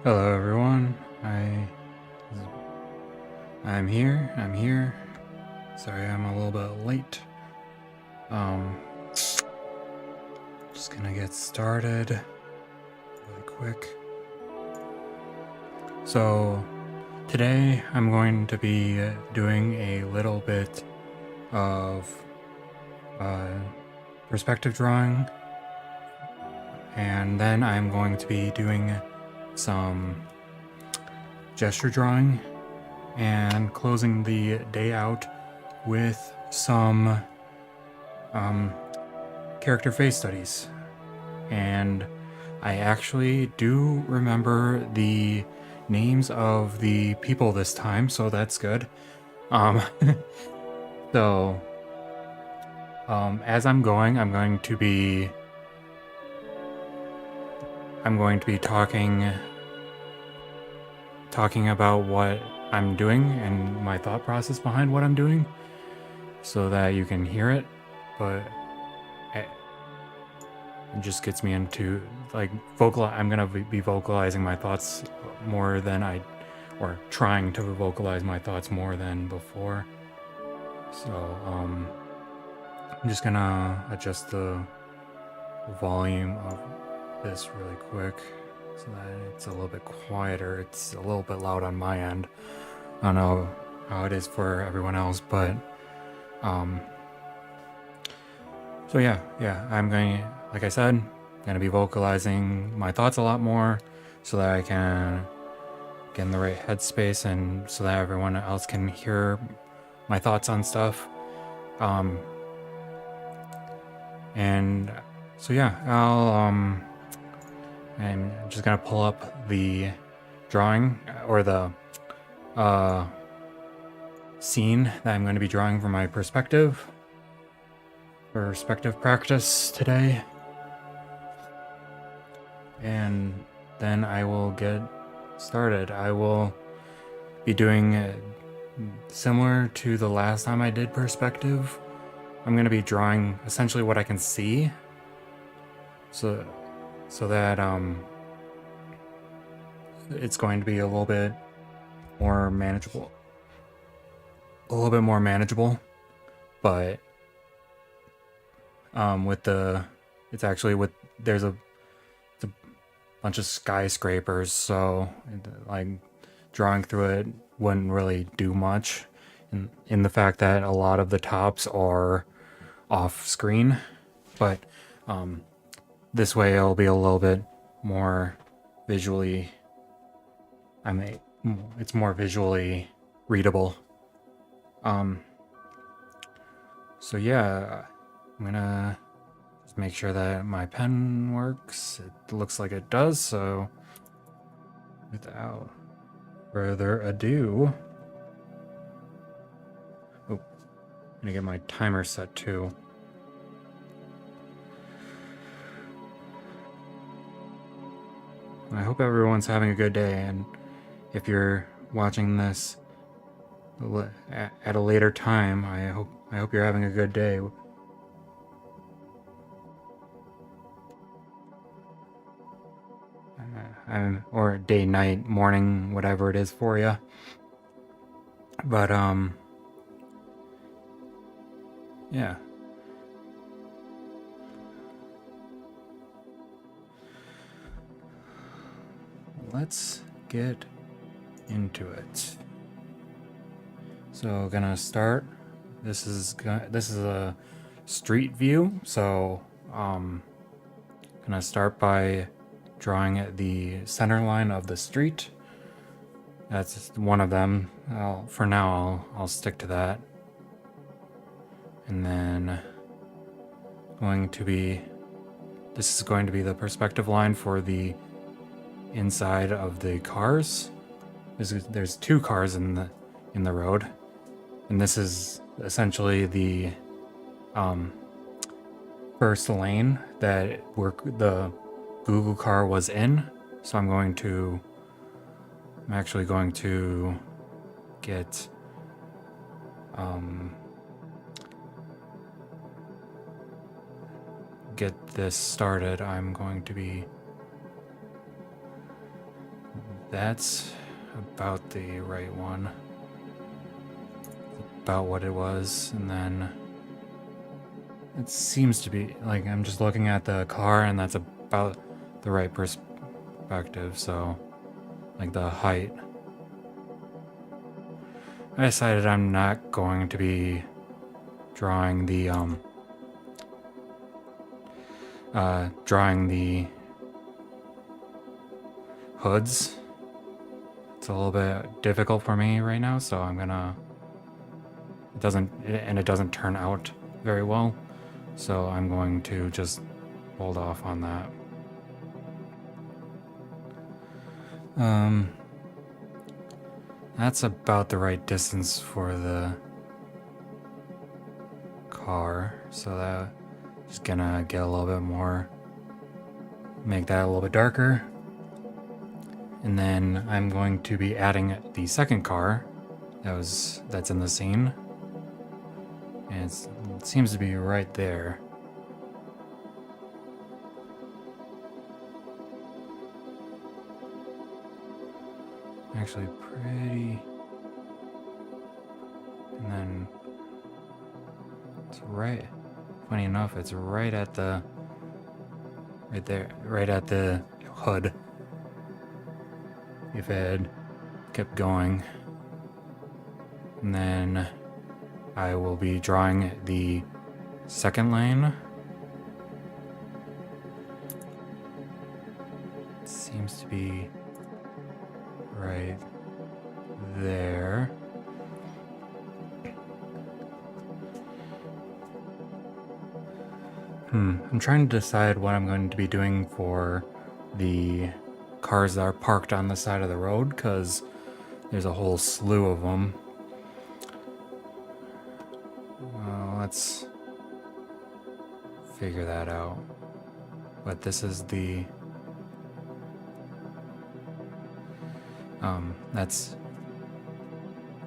Hello everyone. I'm here. Sorry I'm a little bit late. Just gonna get started really quick. So today I'm going to be doing a little bit of perspective drawing, and then I'm going to be doing some gesture drawing and closing the day out with some character face studies. And I actually do remember the names of the people this time, so that's good. So as I'm going to be talking about what I'm doing and my thought process behind what I'm doing, so that you can hear it. But it just gets me into like I'm gonna be vocalizing my thoughts more than or trying to vocalize my thoughts more than before. So I'm just gonna adjust the volume of this really quick so that it's a little bit quieter. It's a little bit loud on my end. I don't know how it is for everyone else, but so yeah, I'm going, like I said, gonna be vocalizing my thoughts a lot more so that I can get in the right headspace and so that everyone else can hear my thoughts on stuff. And so yeah, I'm just gonna pull up the drawing or the scene that I'm going to be drawing for my perspective practice today, and then I will get started. I will be doing similar to the last time I did perspective. I'm going to be drawing essentially what I can see, so that it's going to be a little bit more manageable. But there's a bunch of skyscrapers, so like drawing through it wouldn't really do much in the fact that a lot of the tops are off screen, but this way it'll be a little bit more visually, it's more visually readable. So yeah, I'm gonna just make sure that my pen works. It looks like it does, so without further ado, I'm gonna get my timer set too. I hope everyone's having a good day, and if you're watching this at a later time, I hope you're having a good day. Or day, night, morning, whatever it is for you. But yeah. Let's get into it. So gonna start. This is a street view, so gonna start by drawing the center line of the street. That's one of them. For now, I'll stick to that. And then this is going to be the perspective line for the inside of the cars. There's two cars in the road, and this is essentially the first lane that the Google car was in. So I'm actually going to get this started. I'm going to be that's about the right one. About what it was, and then it seems to be, like, I'm just looking at the car and that's about the right perspective, so, like, the height. I decided I'm not going to be drawing the hoods. It's a little bit difficult for me right now, so I'm gonna, it doesn't turn out very well, so I'm going to just hold off on that. That's about the right distance for the car, so that just gonna get a little bit more, make that a little bit darker. And then I'm going to be adding the second car that's in the scene. And it seems to be right there. Actually pretty. And then it's right, funny enough, it's right at the, right there, right at the hood. If it had kept going. And then I will be drawing the second lane. It seems to be right there. I'm trying to decide what I'm going to be doing for the cars that are parked on the side of the road, because there's a whole slew of them. Let's figure that out. But this is the that's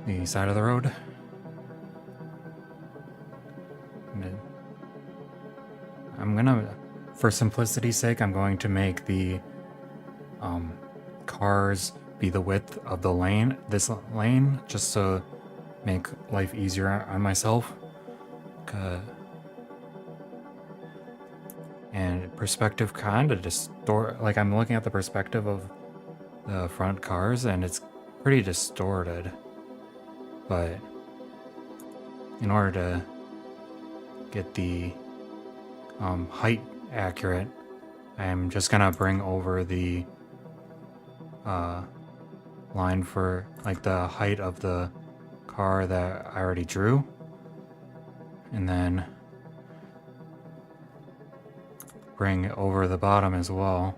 the side of the road. I'm gonna, for simplicity's sake, I'm going to make the cars be the width of the lane, this lane, just to make life easier on myself. And perspective kind of distort, like I'm looking at the perspective of the front cars and it's pretty distorted. But in order to get the height accurate, I'm just gonna bring over the line for like the height of the car that I already drew, and then bring over the bottom as well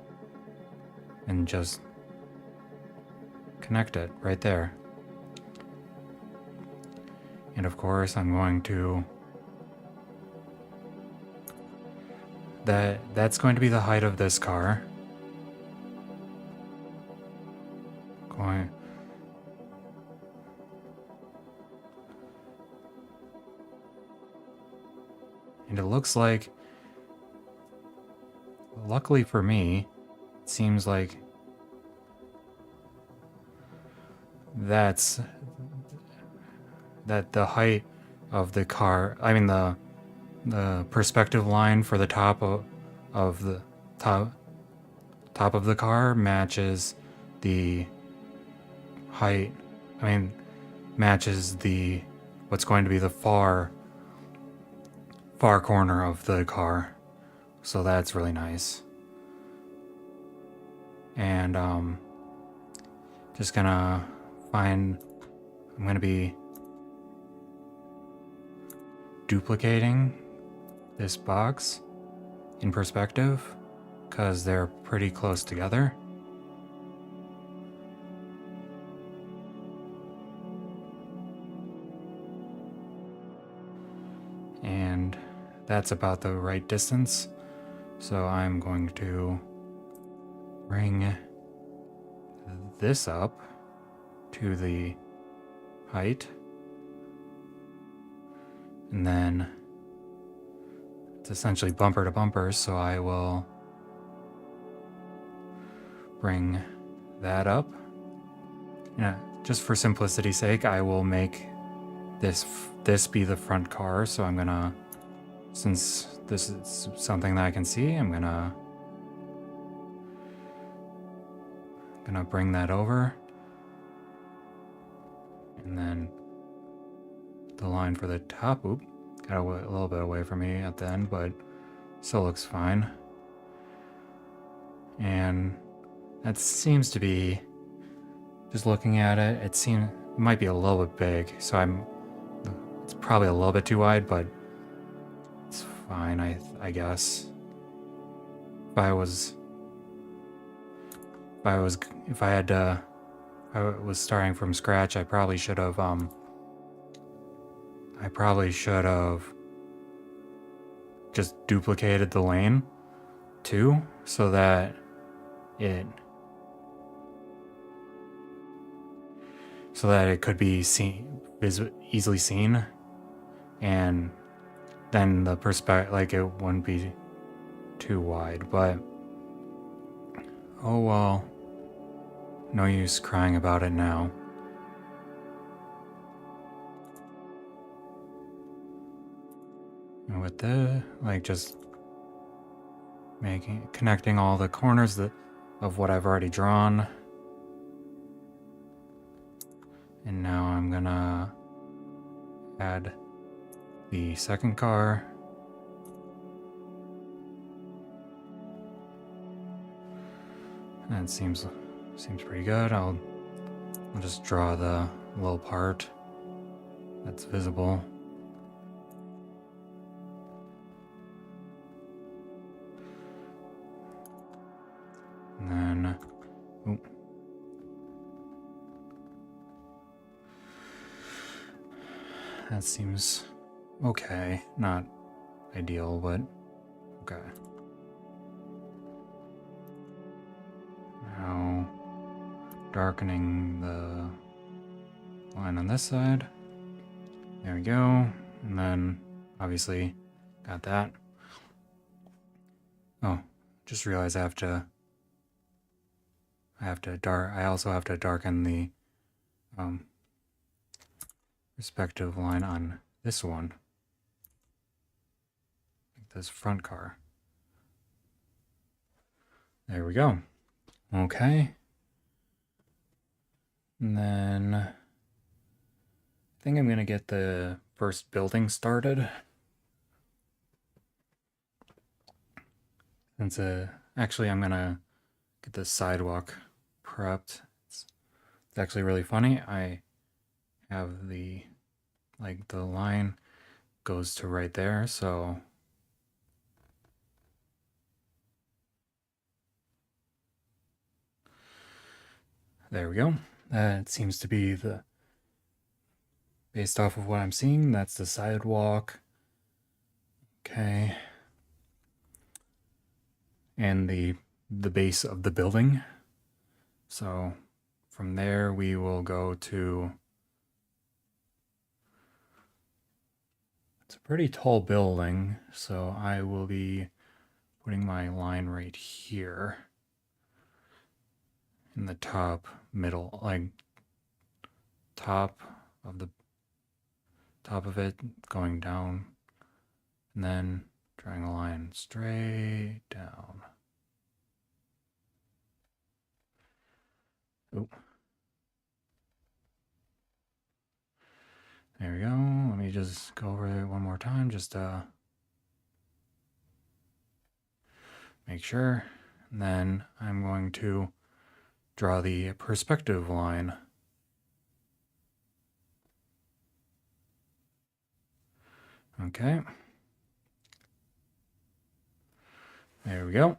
and just connect it right there. And of course I'm going to, that's going to be the height of this car. And it looks like, luckily for me, it seems like that the height of the car, I mean the perspective line for the top of the top of the car matches the height, matches the what's going to be the far corner of the car. So that's really nice. And just gonna I'm gonna be duplicating this box in perspective because they're pretty close together. And that's about the right distance. So I'm going to bring this up to the height. And then it's essentially bumper to bumper, so I will bring that up Yeah, just for simplicity's sake, I will make this be the front car. So I'm gonna, since this is something that I can see, I'm gonna bring that over, and then the line for the top. Oop, got a little bit away from me at the end, but still looks fine. And that seems to be, just looking at it, it might be a little bit big. So it's probably a little bit too wide, but it's fine, I guess. If I was starting from scratch, I probably should have just duplicated the lane too, so that it could be easily seen, and then the perspective, like, it wouldn't be too wide. But oh well, no use crying about it now. And with just connecting all the corners of what I've already drawn. And now I'm gonna add the second car. And it seems pretty good. I'll just draw the little part that's visible. And then, that seems okay. Not ideal, but okay. Now, darkening the line on this side. There we go. And then, obviously, got that. Oh, just realized I also have to darken the respective line on this one, like this front car. There we go. Okay. And then I think I'm gonna get the first building started. Since actually I'm gonna get the sidewalk prepped. It's actually really funny. I have the line goes to right there, so there we go. That seems to be based off of what I'm seeing, that's the sidewalk. Okay. And the base of the building. So from there we will go to, it's a pretty tall building, so I will be putting my line right here in the top middle, like top of it, going down, and then drawing a line straight down. Oh. There we go. Let me just go over it one more time, just make sure. And then I'm going to draw the perspective line. Okay. There we go.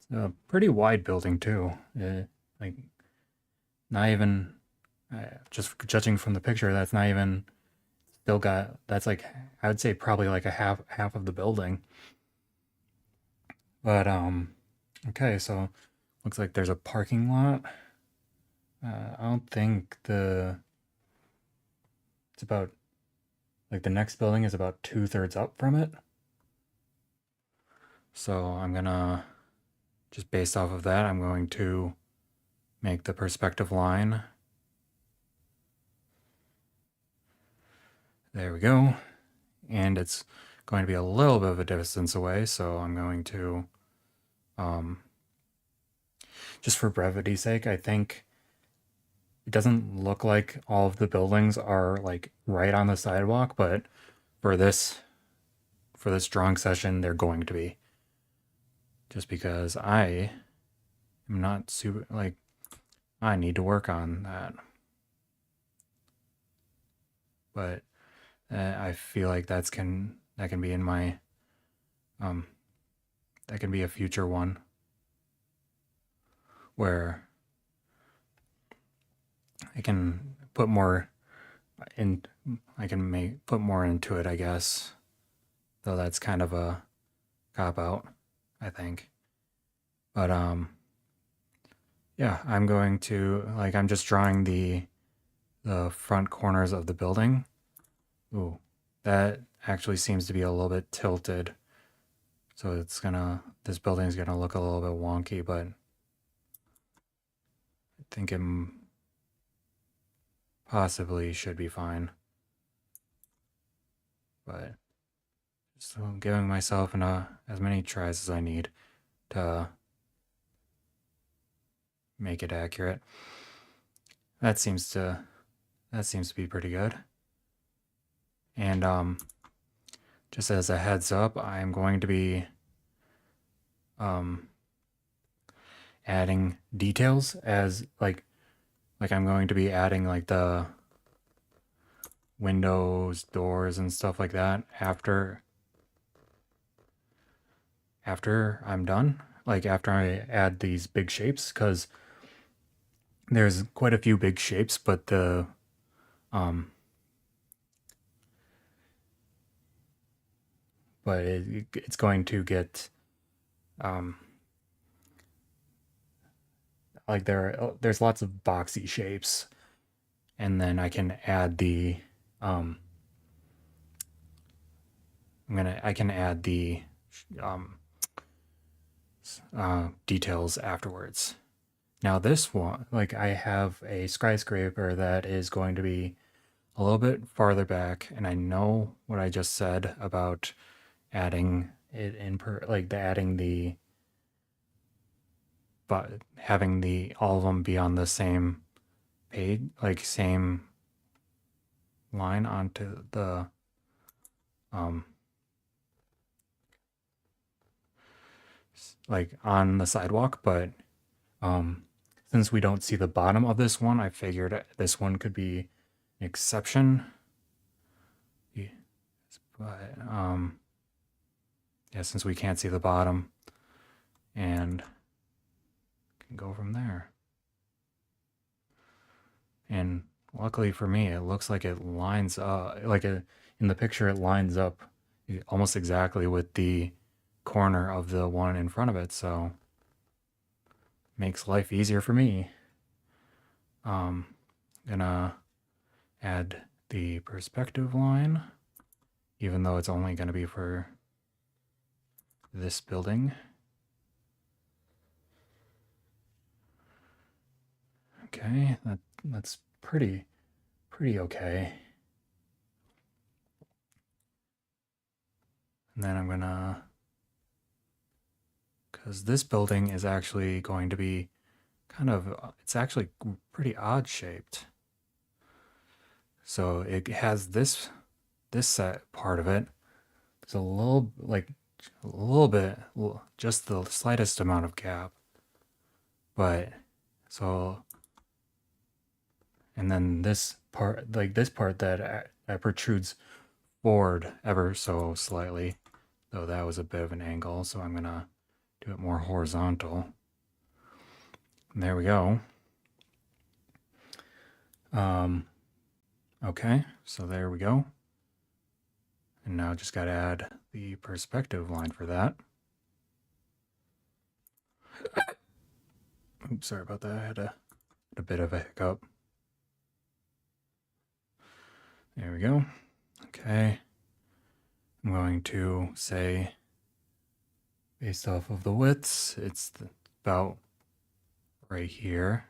It's a pretty wide building too. Like, not even, just judging from the picture, that's not even, still got, that's like, I would say probably like a half of the building. But, okay, so looks like there's a parking lot. I don't think it's about, like, the next building is about 2/3 up from it. So I'm gonna, just based off of that, I'm going to make the perspective line. There we go. And it's going to be a little bit of a distance away, so I'm going to, just for brevity's sake, I think it doesn't look like all of the buildings are like right on the sidewalk, but for this drawing session, they're going to be. Just because I am not super, like, I need to work on that. But I feel like that can be in my, that can be a future one where I can put more in, I can put more into it, I guess. Though that's kind of a cop out, I think. But yeah, I'm going to, like, I'm just drawing the front corners of the building. Ooh, that actually seems to be a little bit tilted. So this building's gonna look a little bit wonky, but I think it possibly should be fine. But just giving myself as many tries as I need to make it accurate. That seems to be pretty good. And just as a heads up, I'm going to be adding details as like I'm going to be adding like the windows, doors, and stuff like that after I'm done. Like after I add these big shapes, because there's quite a few big shapes, but it's going to get like there's lots of boxy shapes, and then I can add the I can add the details afterwards. Now this one, like I have a skyscraper that is going to be a little bit farther back, and I know what I just said about adding it in adding the, but having all of them be on the same page, like same line onto the like on the sidewalk, but since we don't see the bottom of this one, I figured this one could be an exception. But yeah, since we can't see the bottom, and can go from there. And luckily for me, it looks like it lines up, in the picture, it lines up almost exactly with the corner of the one in front of it, so makes life easier for me. Gonna add the perspective line, even though it's only gonna be for this building. Okay, that's pretty okay. And then I'm gonna, because this building is actually going to be it's actually pretty odd shaped. So it has this set part of it. There's a little bit, just the slightest amount of gap. But so, and then this part, that protrudes forward ever so slightly, though that was a bit of an angle. So I'm gonna do it more horizontal. And there we go. Okay, so there we go. And now just got to add the perspective line for that. Oops, sorry about that. I had a bit of a hiccup. There we go. Okay. I'm going to say, based off of the widths, it's about right here.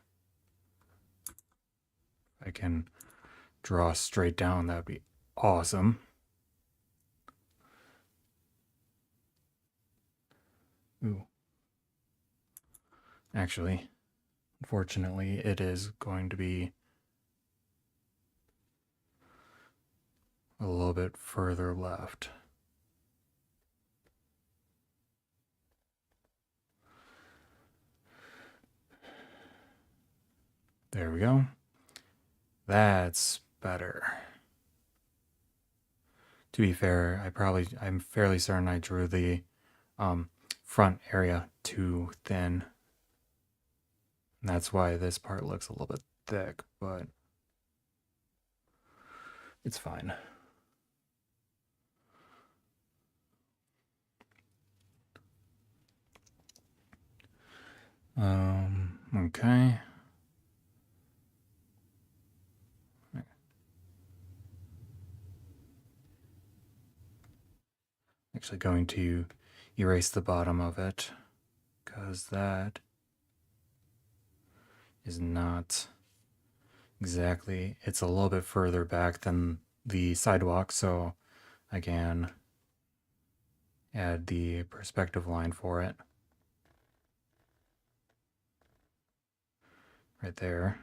I can draw straight down, that'd be awesome. Ooh. Actually, unfortunately, it is going to be a little bit further left. There we go. That's better. To be fair, I'm fairly certain I drew the front area too thin. And that's why this part looks a little bit thick, but it's fine. Okay. Actually going to erase the bottom of it, because that is not exactly, it's a little bit further back than the sidewalk, so I can add the perspective line for it. Right there.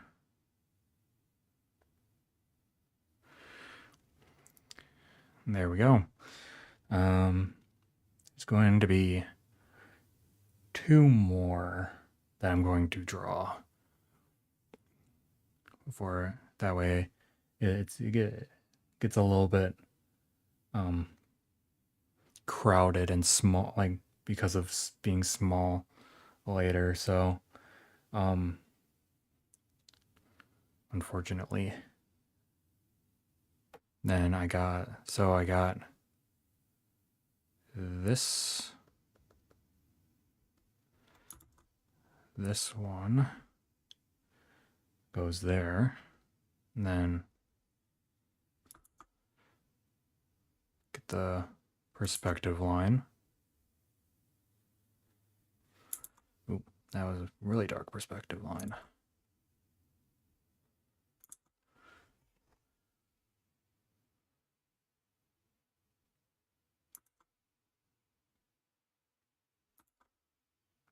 And there we go. It's going to be 2 more that I'm going to draw. For that way, it gets a little bit crowded and small, like because of being small later. So, unfortunately, then I got this one goes there, and then get the perspective line. Oop, that was a really dark perspective line.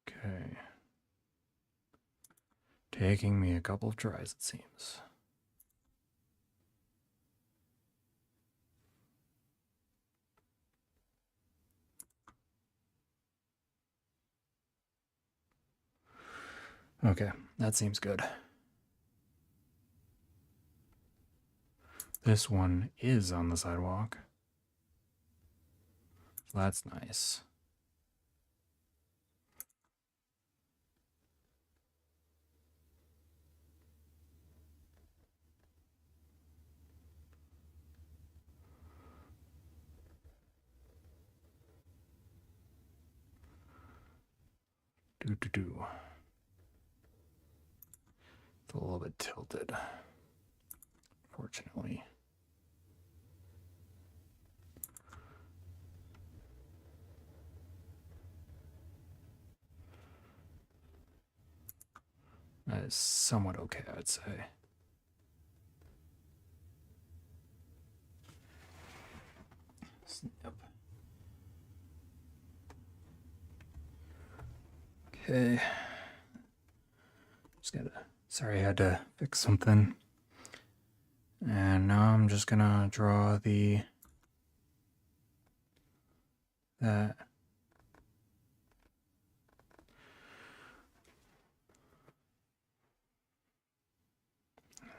Okay. Taking me a couple of tries, it seems. Okay, that seems good. This one is on the sidewalk. So that's nice. It's a little bit tilted, fortunately. That is somewhat okay, I'd say. Yep. Okay. Just gotta, sorry, I had to fix something. And now I'm just gonna draw that.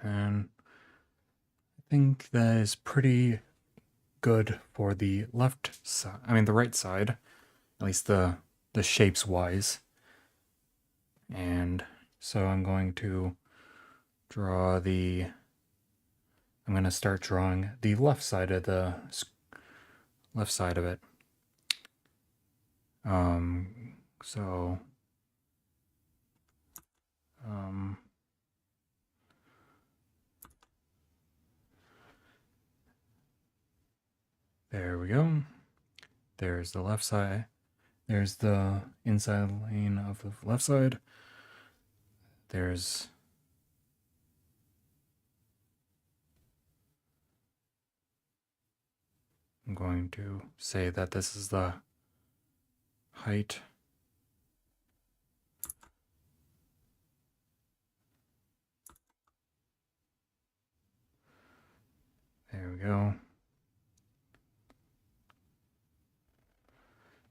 And I think that is pretty good for the left side, I mean the right side, at least the shapes wise. And so I'm going to draw I'm going to start drawing the left side of it. So there we go. There's the left side. There's the inside lane of the left side. There's I'm going to say that this is the height. There we go.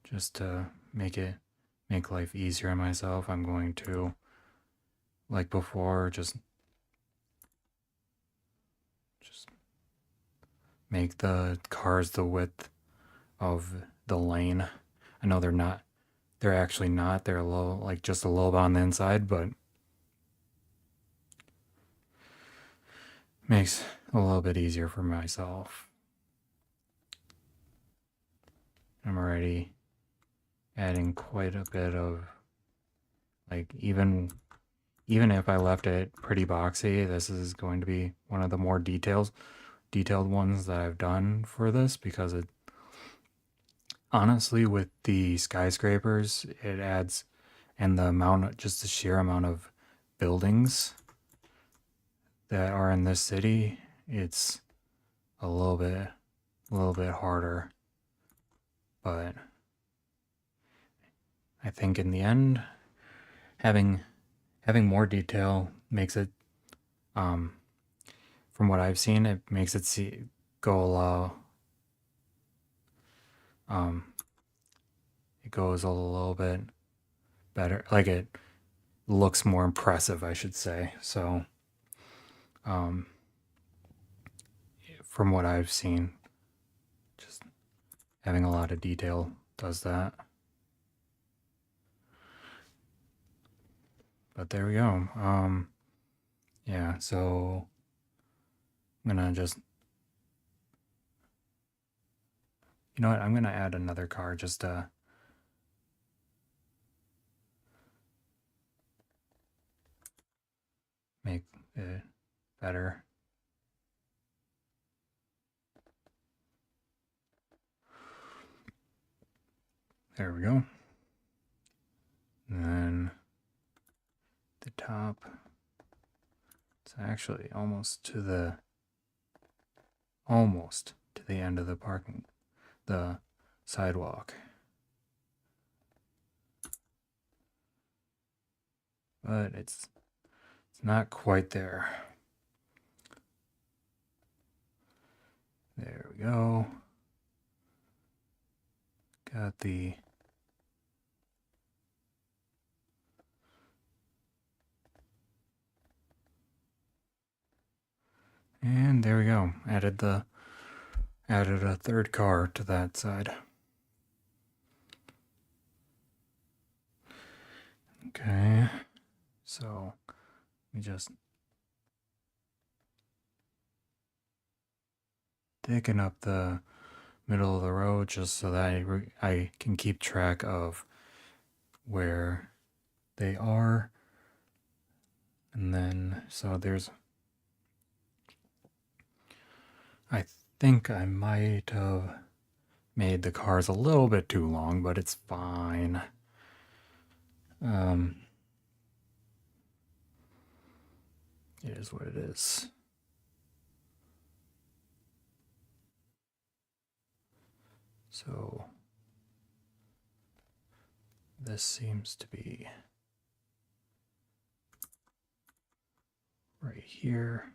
Just to make life easier on myself, I'm going to, like before, just make the cars the width of the lane. I know they're actually not, they're a little, like just a little bit on the inside, but makes it a little bit easier for myself. I'm already adding quite a bit of, like, even if I left it pretty boxy, this is going to be one of the more detailed ones that I've done for this, because it honestly, with the skyscrapers, it adds, and the amount, just the sheer amount of buildings that are in this city, it's a little bit harder. But I think in the end, having more detail makes it, from what I've seen, it makes it go it goes a little bit better. Like, it looks more impressive, I should say. So, from what I've seen, just having a lot of detail does that. But there we go. Yeah, so I'm gonna just, you know what, I'm gonna add another car just to make it better. There we go. And then the top, it's actually almost to the end of the sidewalk. But it's not quite there. There we go. Got the and there we go. Added a third car to that side. Okay. So we just digging up the middle of the road just so that I can keep track of where they are. And then, so I think I might have made the cars a little bit too long, but it's fine. It is what it is. So this seems to be right here.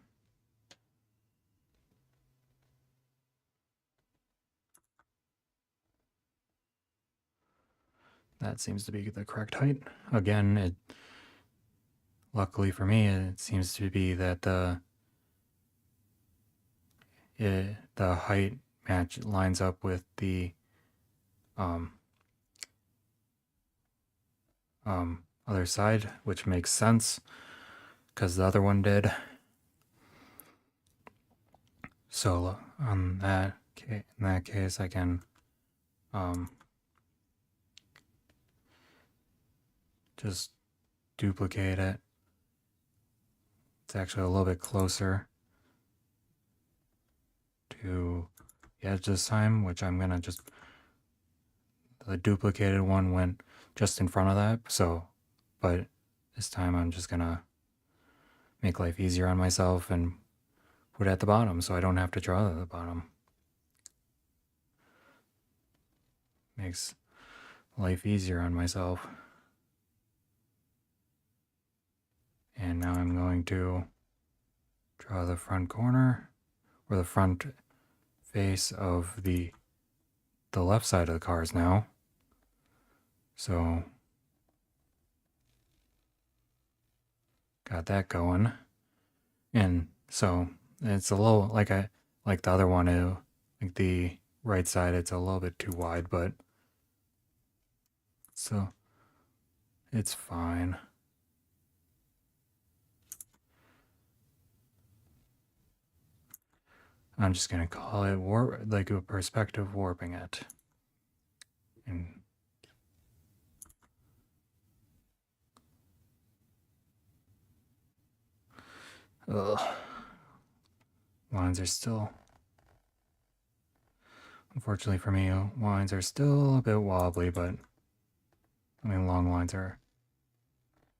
That seems to be the correct height. Again, luckily for me, it seems to be that the height lines up with the other side, which makes sense because the other one did. So in that case, I can just duplicate it. It's actually a little bit closer to the edge this time, which I'm gonna just, the duplicated one went just in front of that. So, but this time I'm just gonna make life easier on myself and put it at the bottom so I don't have to draw it at the bottom. Makes life easier on myself. And now I'm going to draw the front corner, or the front face of the left side of the cars now. So got that going. And so it's a little like the other one, like the right side, it's a little bit too wide, but so it's fine. I'm just gonna call it like a perspective warping it. And lines are still, unfortunately for me, lines are still a bit wobbly, but I mean, long lines are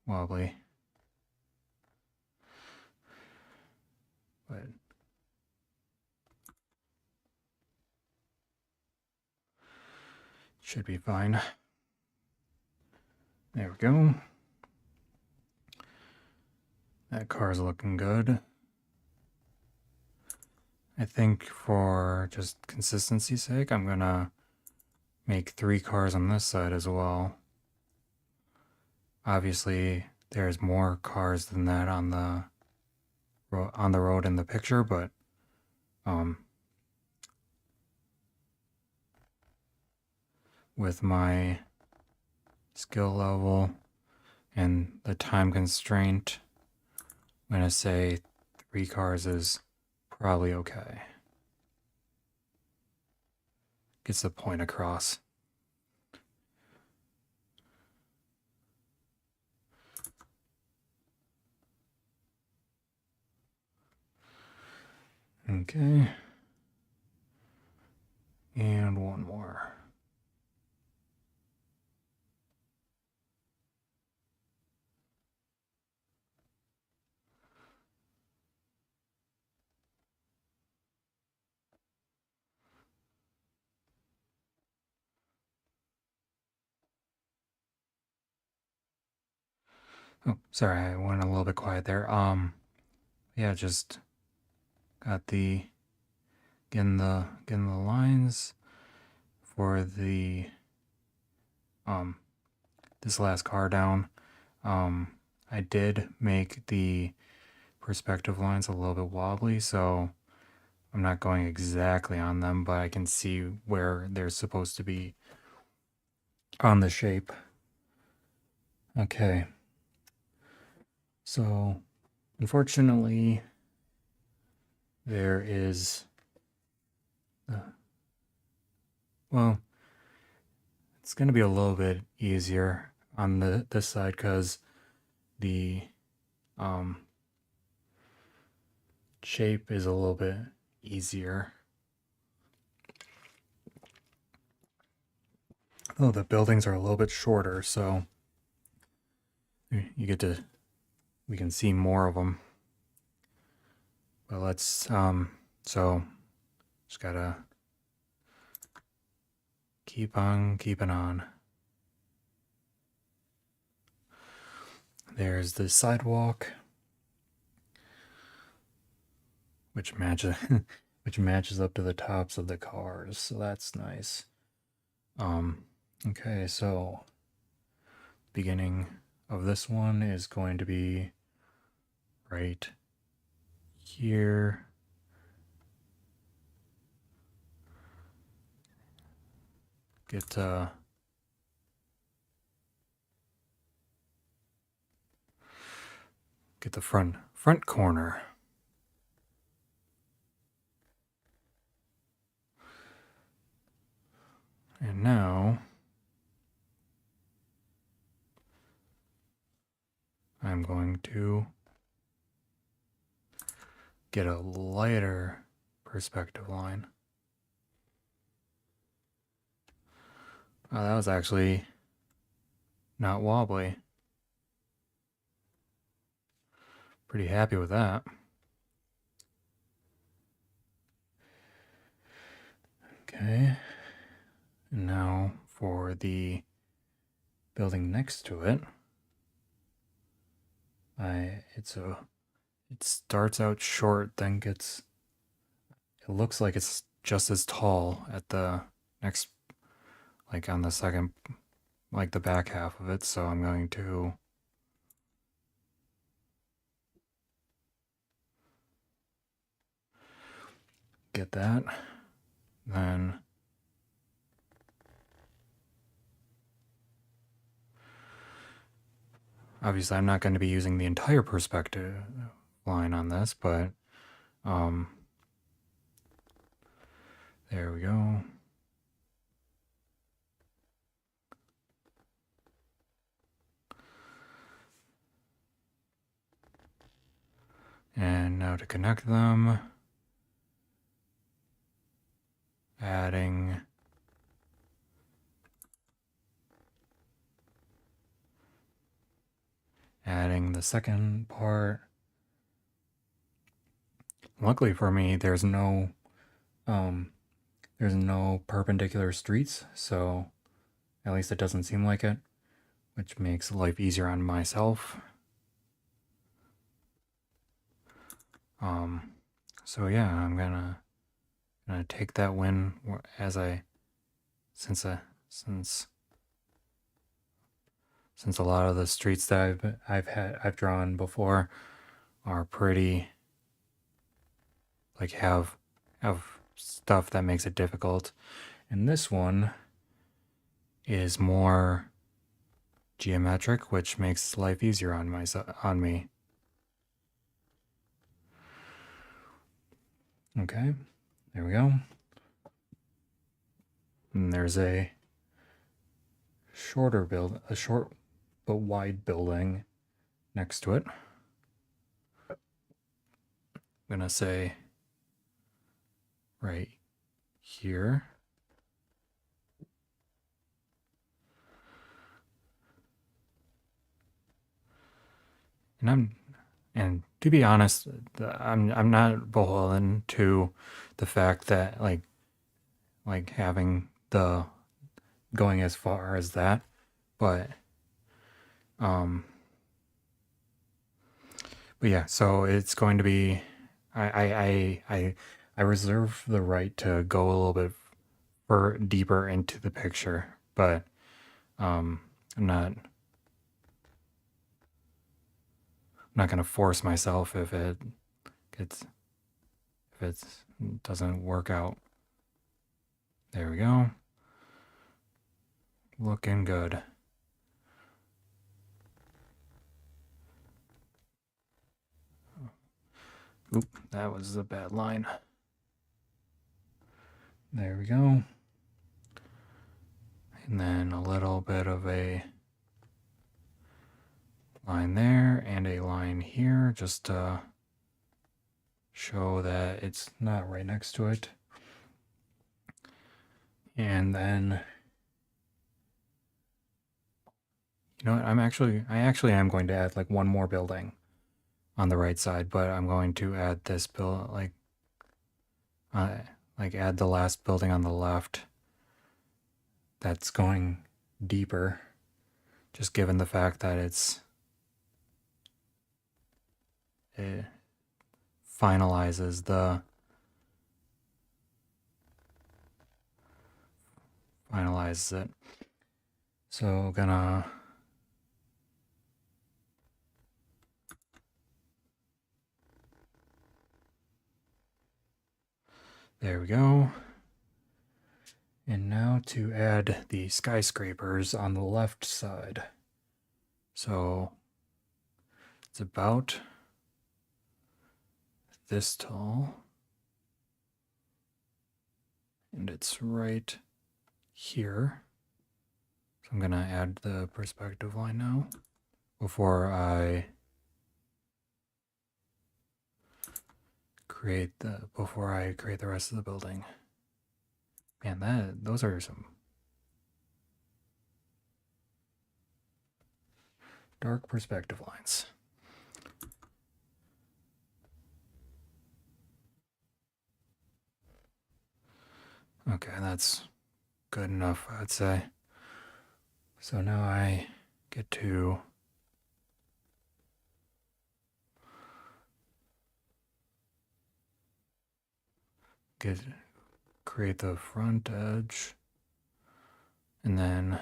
wobbly. But should be fine. There we go. That car's looking good. I think for just consistency's sake, I'm gonna make 3 cars on this side as well. Obviously, there's more cars than that on the road in the picture, but with my skill level and the time constraint, I'm gonna say 3 cars is probably okay. Gets the point across. Okay. And one more. Oh, sorry, I went a little bit quiet there. Yeah, just got getting the lines for the this last car down. I did make the perspective lines a little bit wobbly, so I'm not going exactly on them, but I can see where they're supposed to be on the shape. Okay. So, unfortunately, there is, well, it's going to be a little bit easier on this side because the shape is a little bit easier. Oh, the buildings are a little bit shorter, so we can see more of them. But let's, so just gotta keep on keeping on. There's the sidewalk, which matches which matches up to the tops of the cars, so that's nice. Okay, so beginning of this one is going to be right here. Get the front corner. And now I'm going to get a lighter perspective line. Oh, that was actually not wobbly. Pretty happy with that. Okay. And now for the building next to it, it starts out short, then it looks like it's just as tall at the next, like on the second, like the back half of it. So I'm going to get that. Then obviously I'm not going to be using the entire perspective line on this, but there we go. And now to connect them, adding the second part. Luckily for me, there's no perpendicular streets, so at least it doesn't seem like it, which makes life easier on myself. So yeah, I'm gonna take that win as since a lot of the streets that I've drawn before are pretty, like, have stuff that makes it difficult, and this one is more geometric, which makes life easier on me. Okay, there we go. And there's a short but wide building next to it. I'm gonna say right here. And to be honest, I'm not beholden to the fact that like having the going as far as that, but yeah, so it's going to be, I reserve the right to go a little bit deeper into the picture, but I'm not going to force myself if it doesn't work out. There we go. Looking good. Oop, that was a bad line. There we go. And then a little bit of a line there and a line here, just to show that it's not right next to it. And then, you know what, I actually am going to add like one more building on the right side, but I'm going to add this add the last building on the left that's going deeper, just given the fact that it finalizes it. So there we go. And now to add the skyscrapers on the left side. So it's about this tall, and it's right here. So I'm gonna add the perspective line now before I create the rest of the building. Man, those are some dark perspective lines. Okay, that's good enough, I'd say. So now I get to create the front edge, and then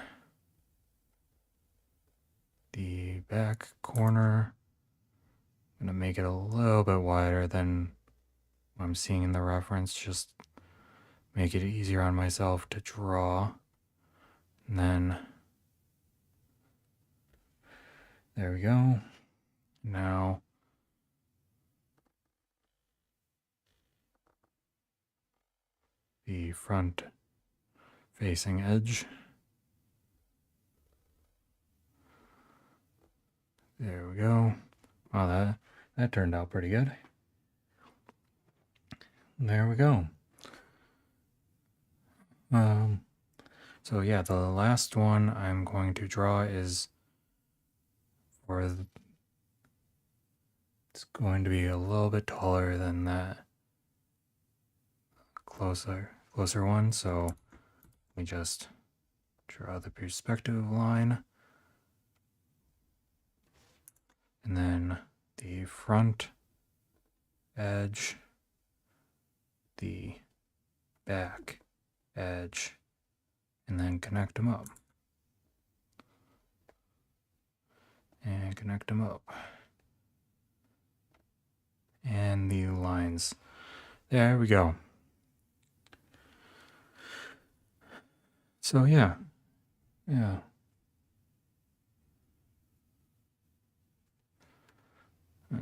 the back corner. I'm gonna make it a little bit wider than what I'm seeing in the reference, just make it easier on myself to draw. And then there we go. Now the front facing edge. There we go. Wow, that turned out pretty good. There we go. So yeah, the last one I'm going to draw is it's going to be a little bit taller than that closer one. So let me just draw the perspective line. And then the front edge, the back edge, and then connect them up. And connect them up. And the lines. There we go. So yeah.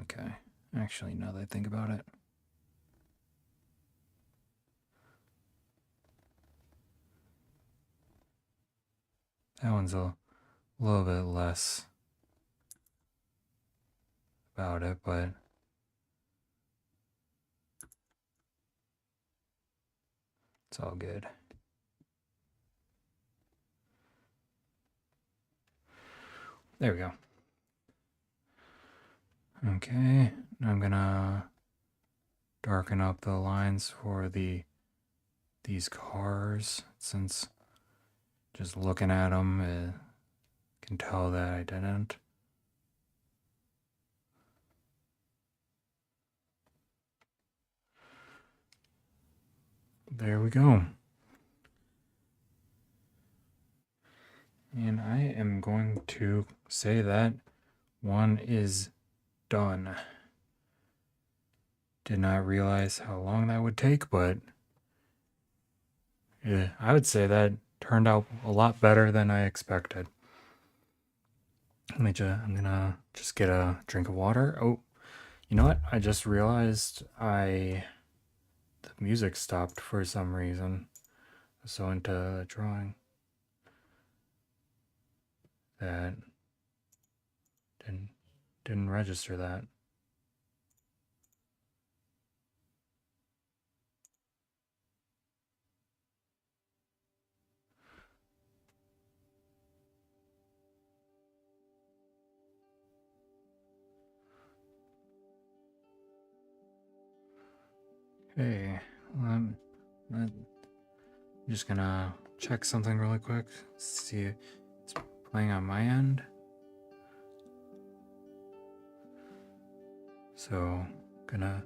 Okay. Actually, now that I think about it, that one's a little bit less about it, but it's all good. There we go. Okay, now I'm gonna darken up the lines for these cars, since just looking at them, it can tell that I didn't. There we go. And I am going to say that one is done. Did not realize how long that would take, but yeah, I would say that turned out a lot better than I expected. I'm gonna just get a drink of water. Oh, you know what? I just realized the music stopped for some reason. I was so into drawing that didn't register that. Hey, I'm just gonna check something really quick. See if it's playing on my end. So, gonna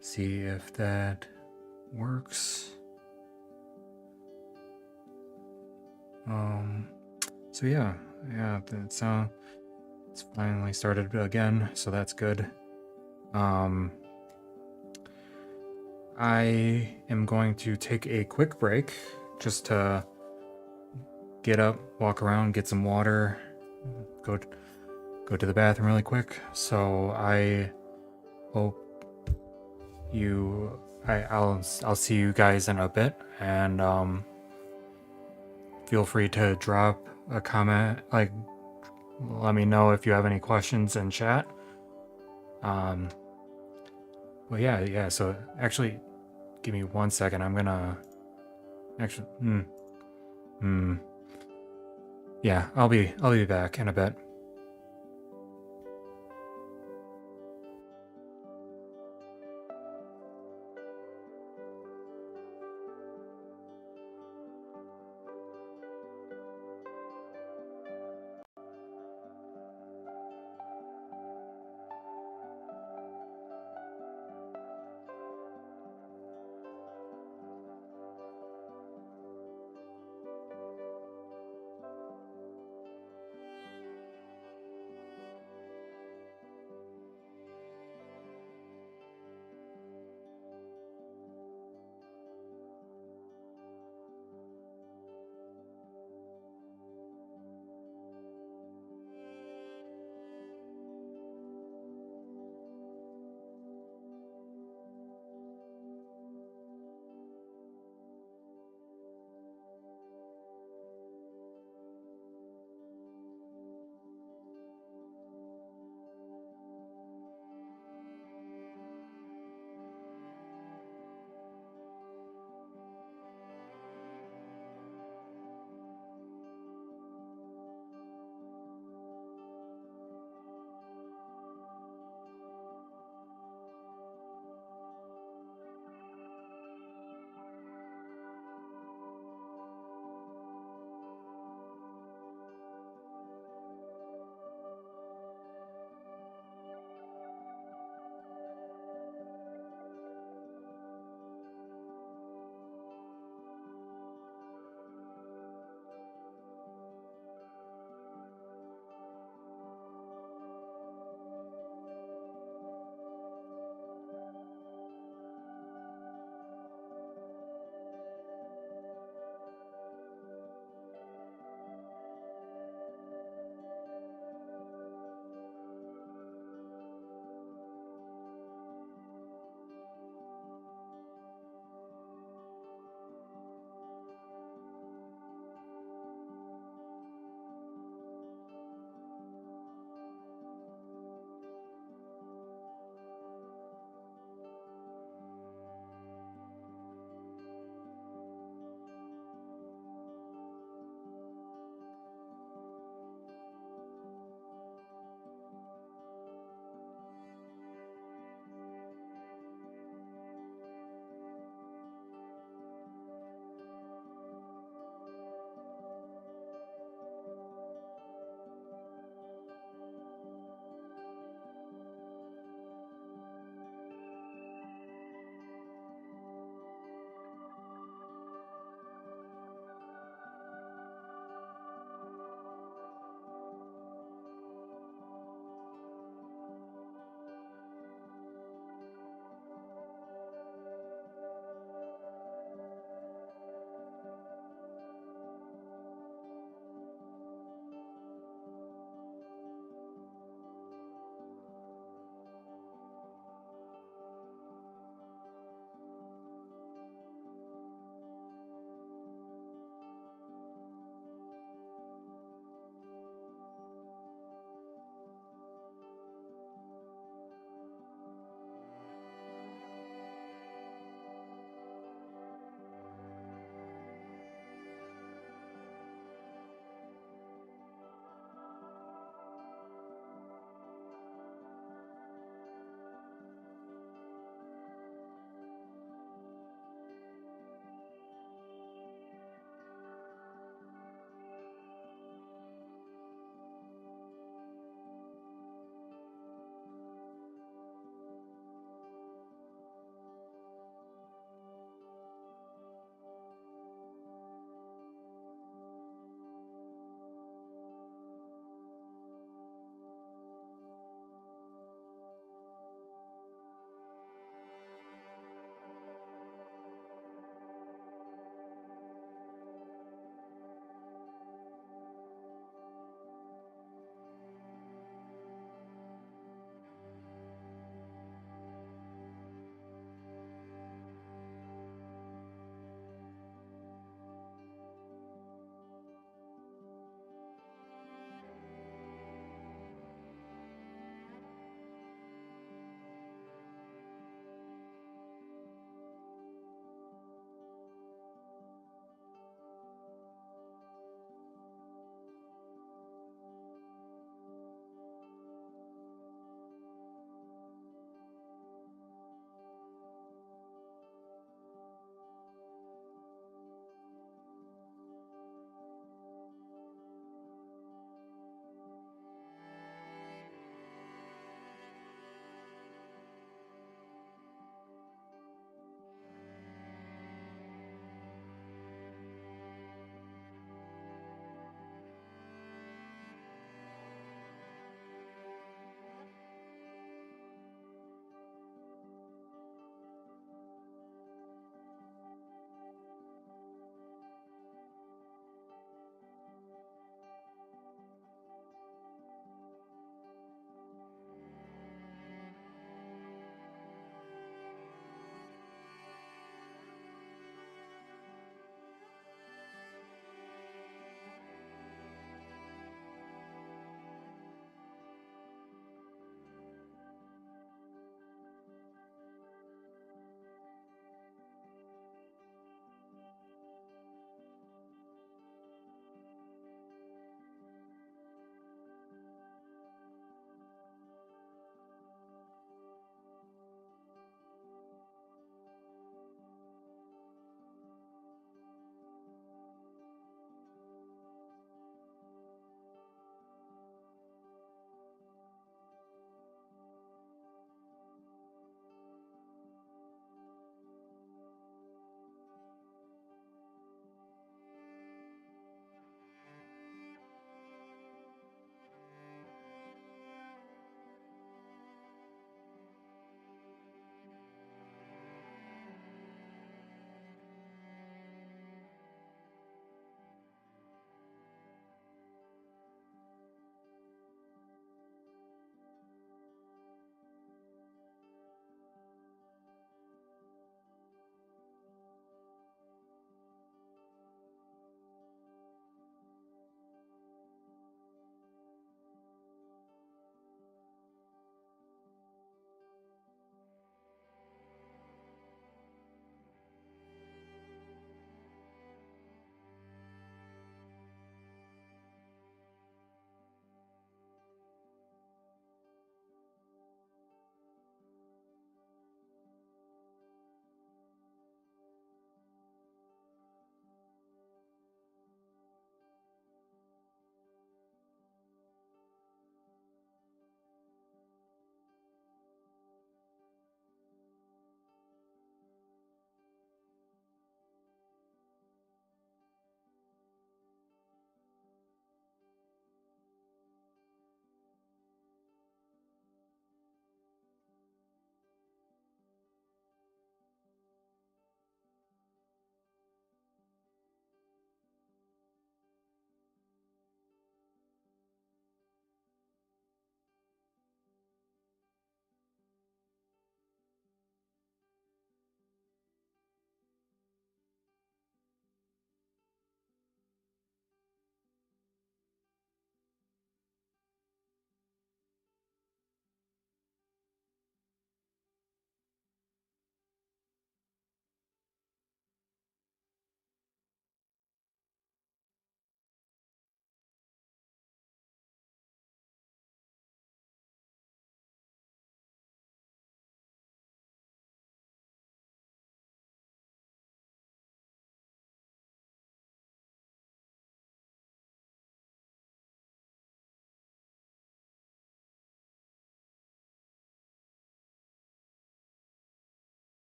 see if that works. So yeah, it's finally started again, so that's good. I am going to take a quick break just to get up, walk around, get some water, go to the bathroom really quick. So I hope I'll see you guys in a bit, and feel free to drop a comment, like let me know if you have any questions in chat. Well, yeah. So actually, give me 1 second. I'm gonna actually. Yeah, I'll be back in a bit.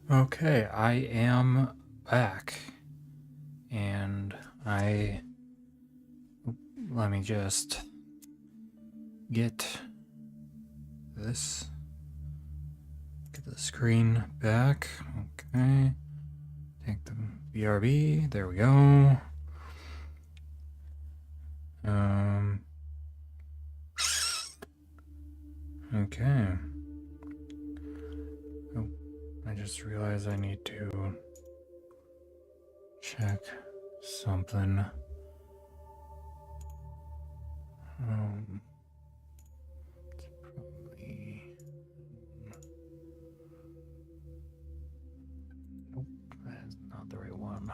Okay, I am back. And let me just get this, get the screen back. Okay, take the BRB, there we go. Okay. Oh, I just realized I need to check something. It's probably... Nope, that's not the right one.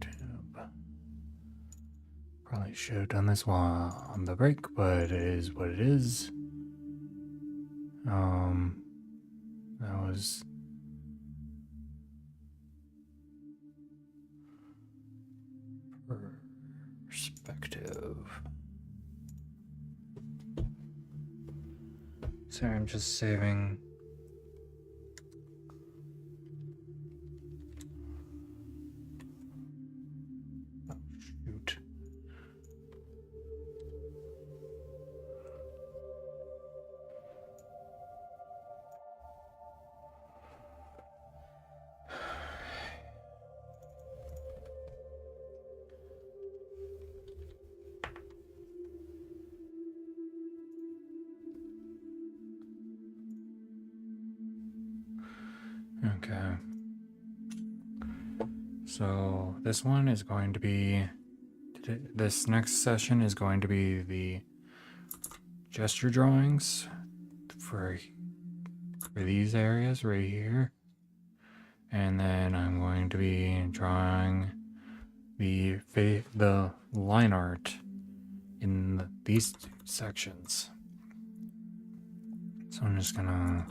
Tab. Probably should have done this while on the break, but it is what it is. That was perspective. Sorry, I'm just saving. Oh, shoot. Okay. So this one is going to be, this next session is going to be the gesture drawings for these areas right here. And then I'm going to be drawing the line art in these two sections. So I'm just gonna,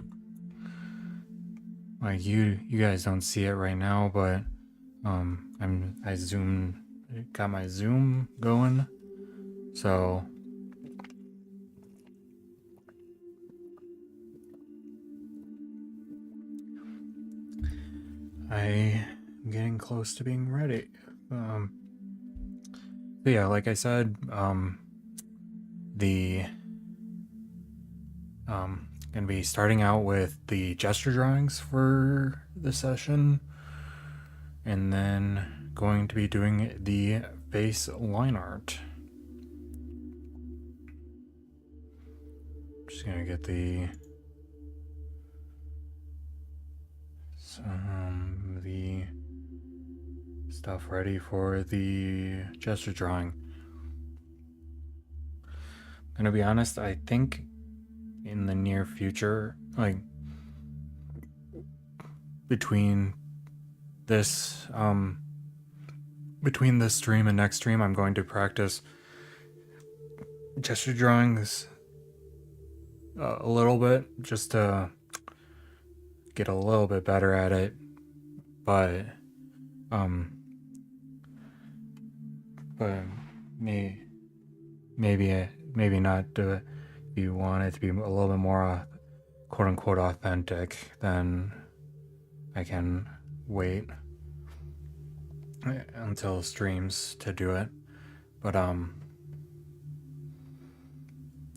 like, you guys don't see it right now, but got my zoom going, so I'm getting close to being ready. But yeah, like I said, gonna be starting out with the gesture drawings for the session, and then going to be doing the face line art. Just gonna get the stuff ready for the gesture drawing. I'm gonna be honest, I think in the near future, like between this stream and next stream, I'm going to practice gesture drawings a little bit, just to get a little bit better at it. But maybe not do it. If you want it to be a little bit more quote unquote authentic, then I can wait until streams to do it. But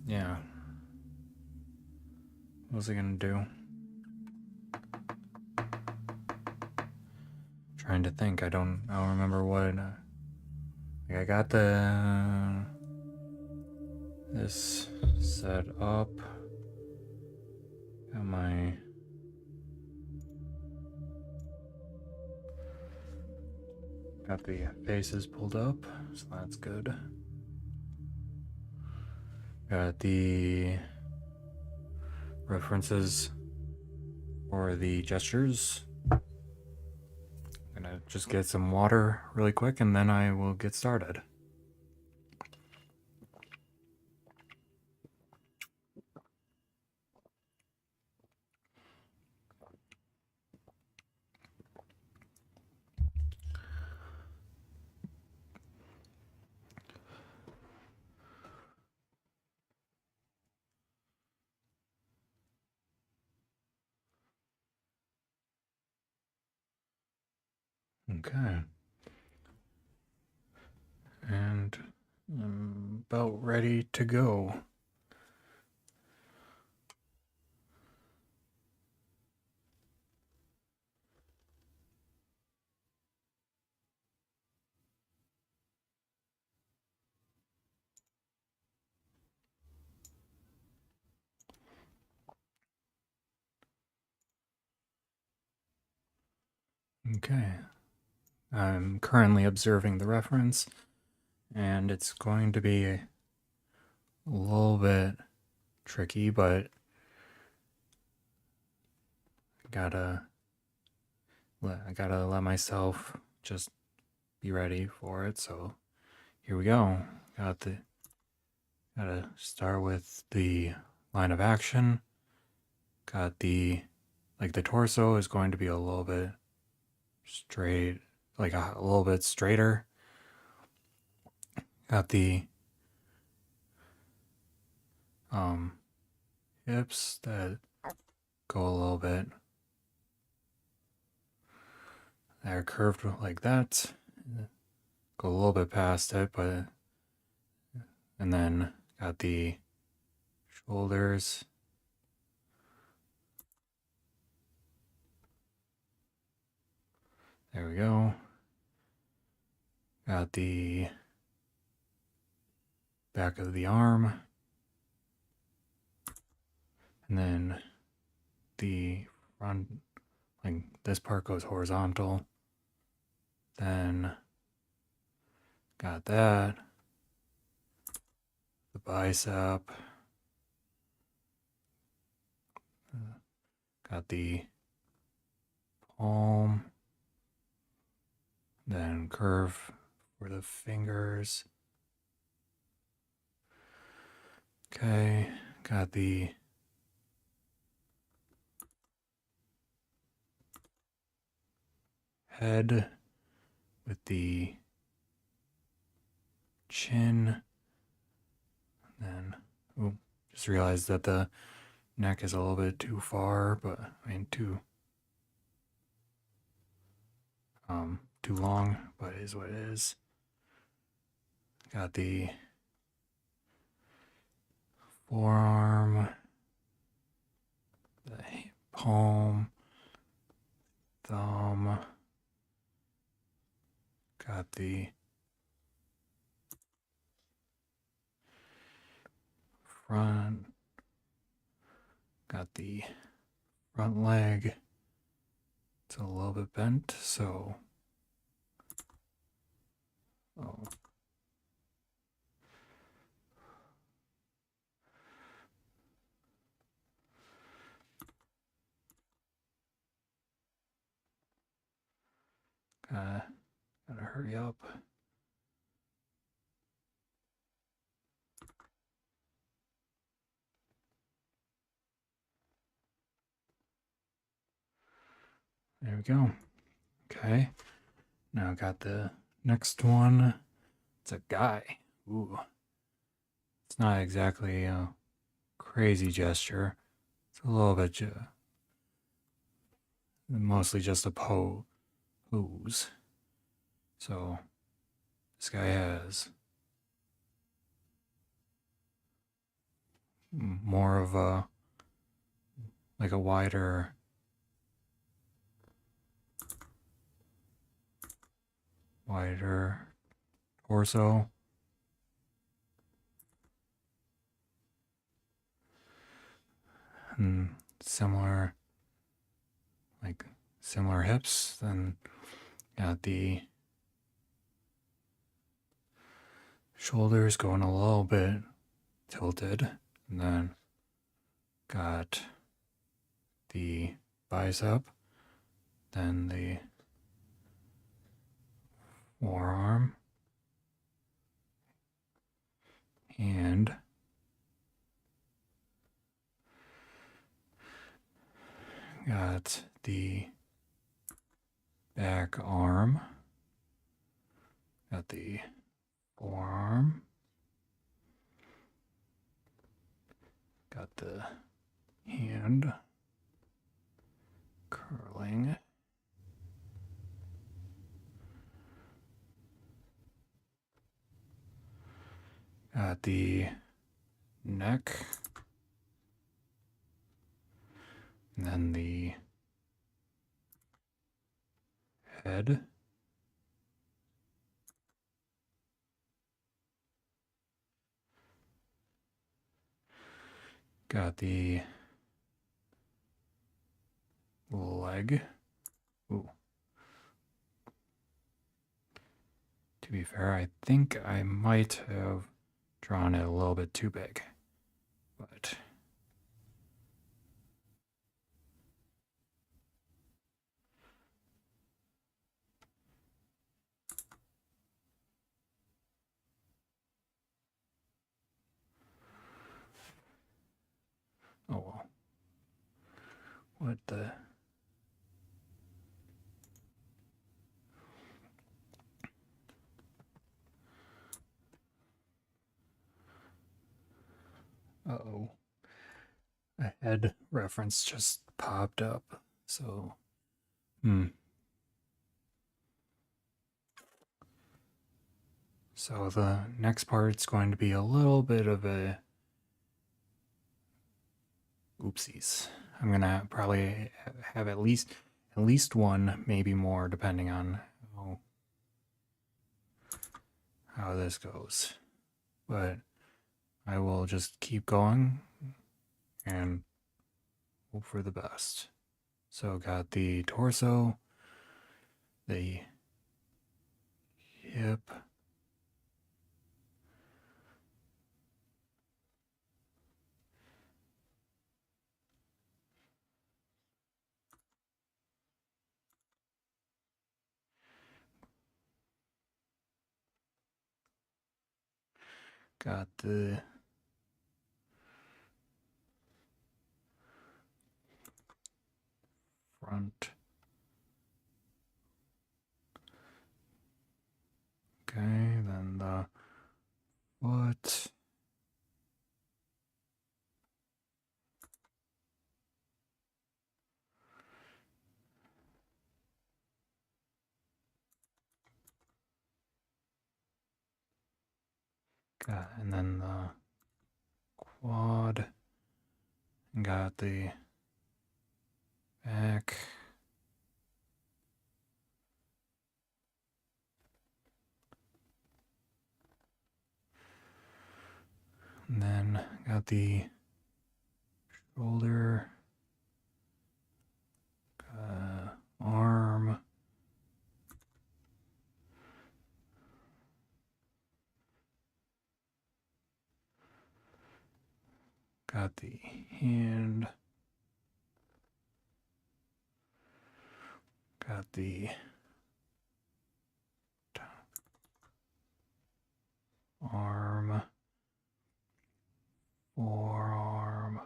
yeah, what was I gonna do? Trying to think. I don't remember what. Like, I got this set up. Got the faces pulled up, so that's good. Got the references for the gestures. I'm gonna just get some water really quick, and then I will get started. Okay. And I'm about ready to go. Okay. I'm currently observing the reference, and it's going to be a little bit tricky, but I gotta let myself just be ready for it. So here we go. Gotta start with the line of action. Got the torso is going to be a little bit straight, like a little bit straighter. Got the hips that go a little bit. They're curved like that. Go a little bit past it, but and then got the shoulders. There we go. Got the back of the arm. And then the front, like this part goes horizontal. Then got that. The bicep. Got the palm, then curve for the fingers. Okay, got the head with the chin. Then, oh, just realized that the neck is a little bit too far, but I mean too long, but it is what it is. Got the forearm, the palm, thumb. Got the front. Got the front leg. It's a little bit bent, so oh. Gotta hurry up. There we go. Okay. Now I got the next one. It's a guy. Ooh. It's not exactly a crazy gesture. It's a little bit mostly just a pose. So this guy has more of a like a wider torso. And similar hips. Then got the shoulders going a little bit tilted. And then got the bicep. Then the forearm. And got the back arm. Got the forearm. Got the hand curling. Got the neck. And then the head. Got the leg. Ooh. To be fair, I think I might have drawn it a little bit too big. But oh well. What the? Uh-oh. A head reference just popped up. So, So the next part's going to be a little bit of a oopsies. I'm gonna probably have at least one, maybe more, depending on how this goes. But I will just keep going and hope for the best. So got the torso, the hip, got the front. Okay, then the foot. Got, and then the quad. And got the back. And then got the shoulder, arm, got the hand, got the arm, forearm,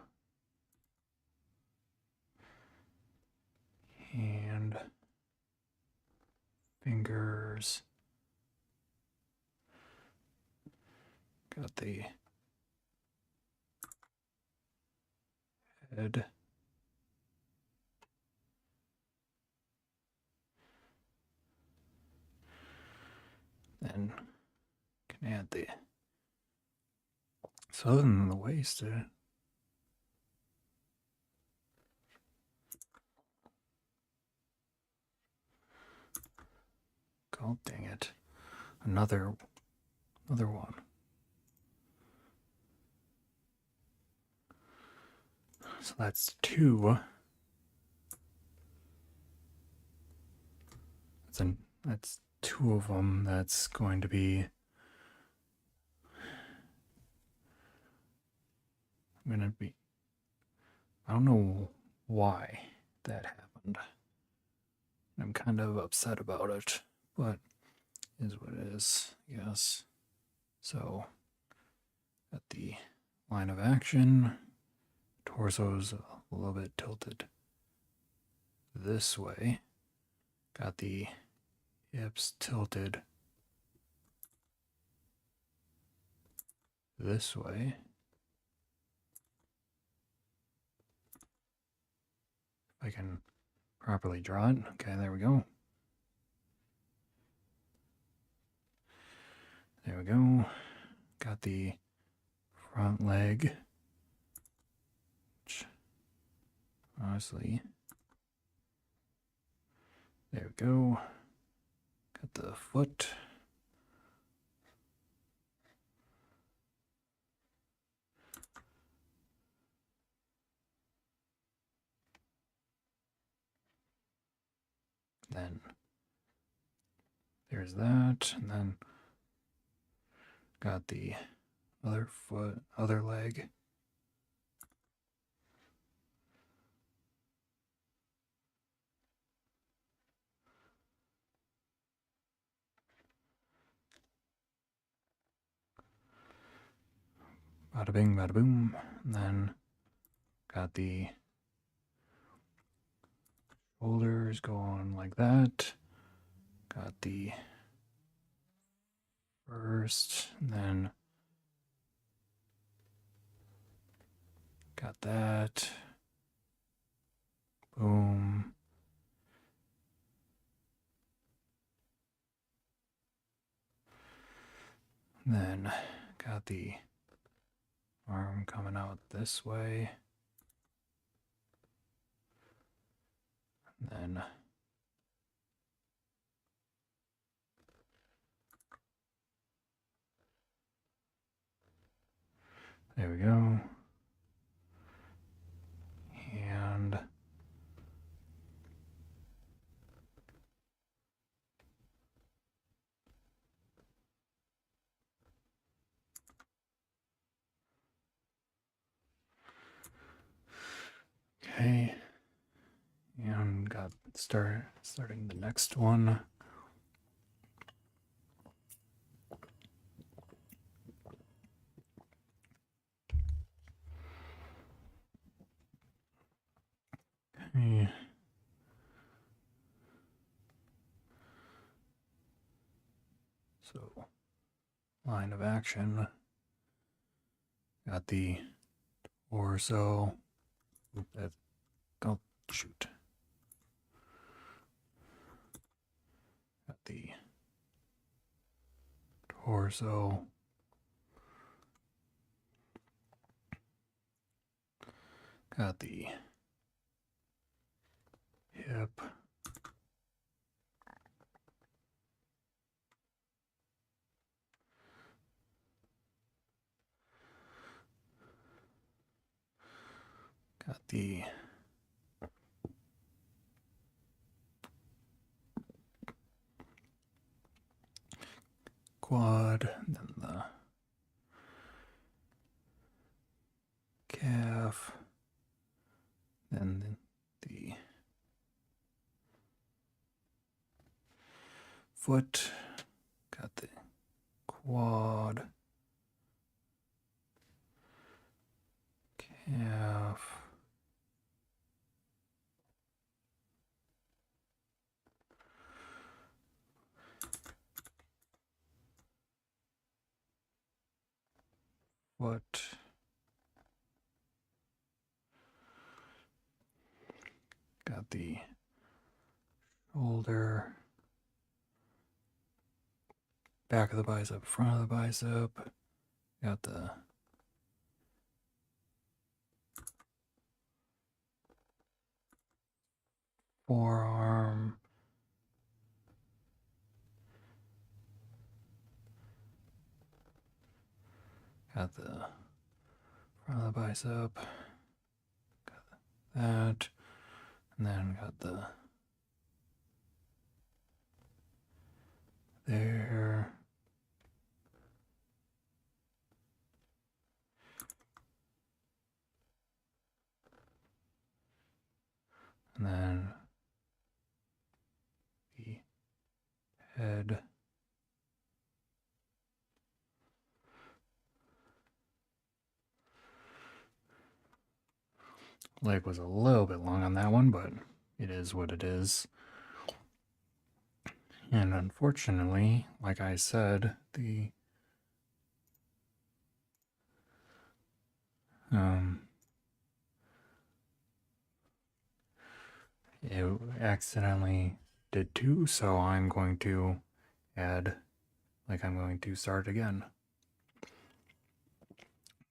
hand, fingers, got the head, then can add the, so other than the waist, oh dang it, another one. So that's two. That's two of them. That's going to be. I'm gonna be. I don't know why that happened. I'm kind of upset about it, but it is what it is, yes. So, at the line of action, torso's a little bit tilted this way. Got the hips tilted this way. If I can properly draw it. Okay, there we go. There we go. Got the front leg. Which, honestly, there we go. Got the foot. Then there's that, and then got the other foot, other leg. Bada bing, bada boom. And then got the shoulders going like that. Got the first, and then got that. Boom. And then got the arm coming out this way. And then there we go. And okay. And got starting the next one. Okay. So, line of action. Got the torso. Oh, shoot. Got the torso. Got the hip. Got the quad, then the calf, then the foot, got the quad, calf, foot, got the shoulder, back of the bicep, front of the bicep, got the forearm, got the front of the bicep, got that, and then got the there, and then the head, leg was a little bit long on that one, but it is what it is. And unfortunately, like I said, the it accidentally did two, so I'm going to add, like I'm going to start again.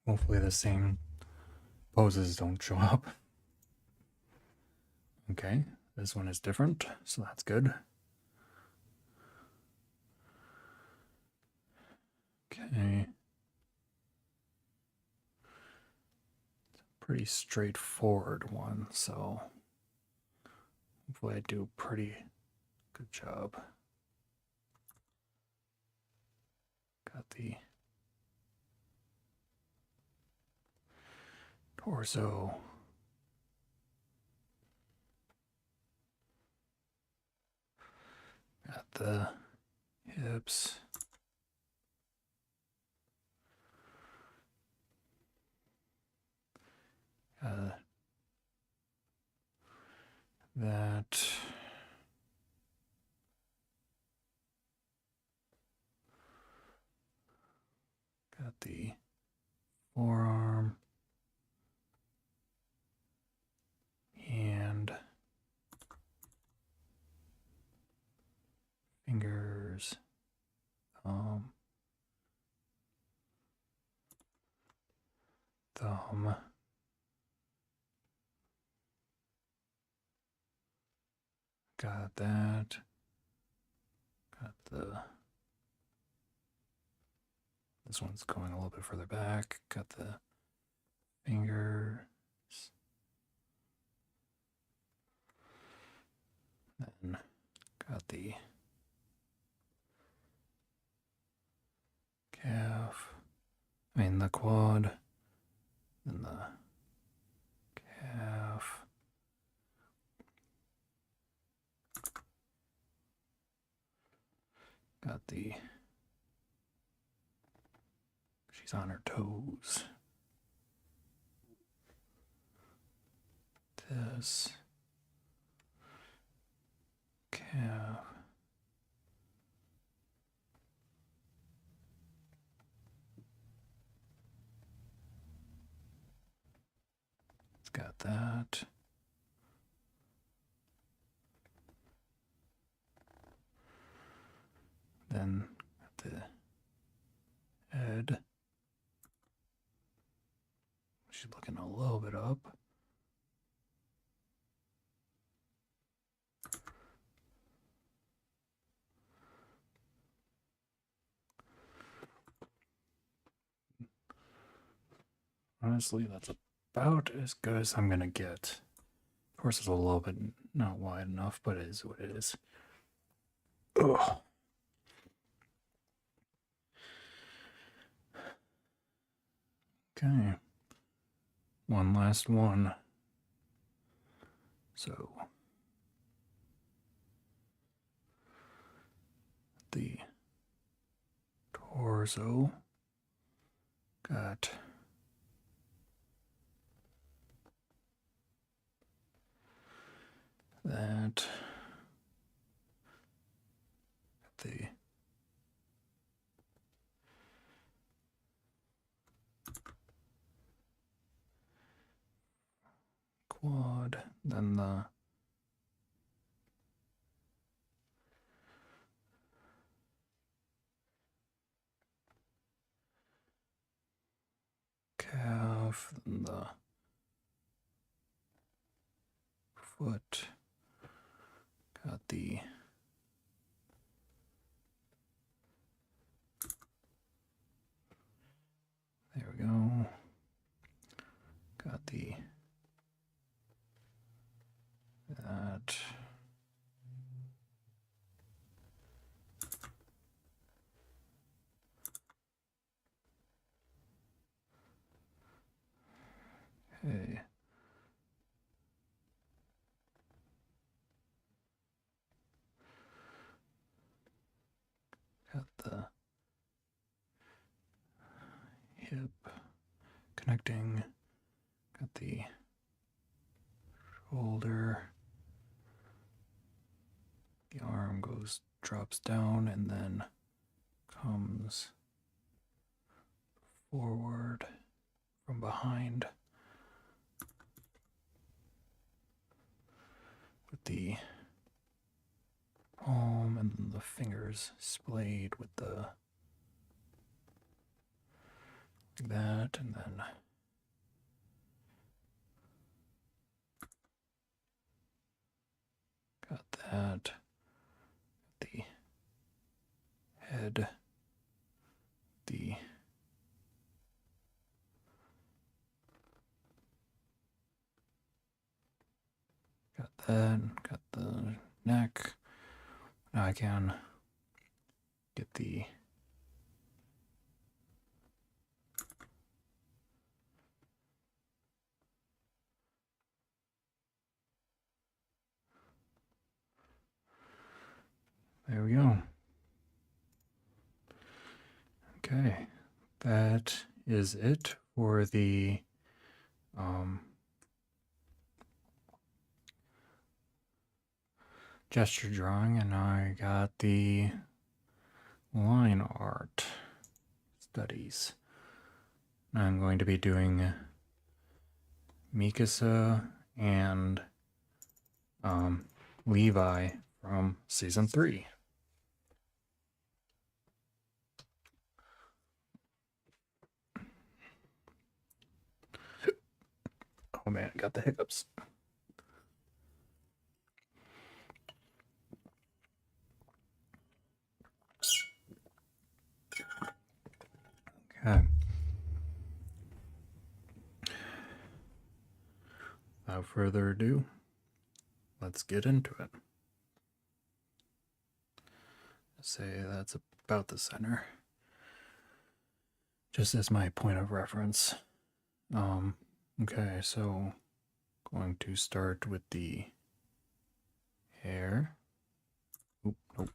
Hopefully the same poses don't show up. Okay, this one is different, so that's good. Okay. It's a pretty straightforward one, so hopefully I do a pretty good job. Got the torso. Got the hips. That. Got the forearm. Hand. Fingers. Thumb. Got that. Got the. This one's going a little bit further back. Got the fingers. Then got the calf. I mean the quad. Then the calf. Got the. She's on her toes. This. calf. It's got that. Then the head. She's looking a little bit up. Honestly, that's about as good as I'm gonna get. Of course, it's a little bit not wide enough, but it is what it is. Ugh. Okay. One last one. So, the torso got that. The quad, then the calf, then the foot, got the there we go. Got the that. Okay. Got the hip connecting. Got the shoulder. The arm drops down and then comes forward from behind with the palm and then the fingers splayed with the like that, and then got that. The head, the got that, got the neck. Now I can get the there we go. Okay, that is it for the gesture drawing, and I got the line art studies. I'm going to be doing Mikasa and Levi from season 3. Oh man, I got the hiccups. Okay. Without further ado, let's get into it. Say that's about the center. Just as my point of reference. Okay, so going to start with the hair. Oop, nope.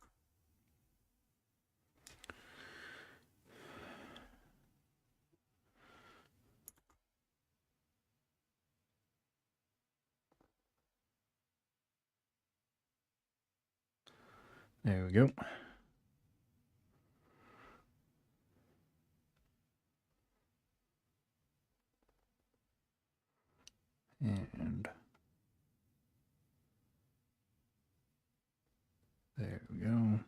There we go. And there we go.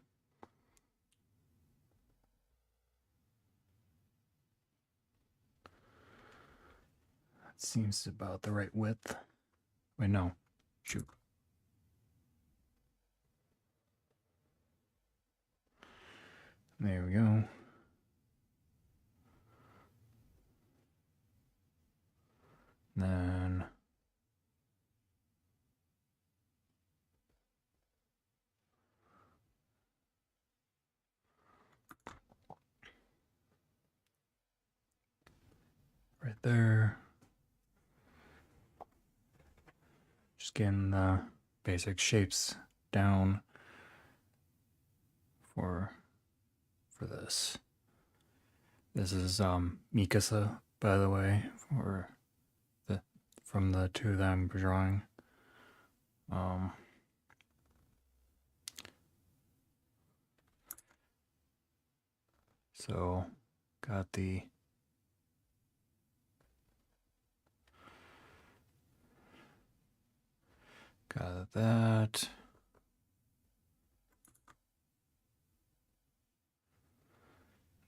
That seems about the right width. Wait, no. Shoot. There we go. Then right there. Just getting the basic shapes down for this. This is Mikasa, by the way, from the two that I'm drawing. So got that.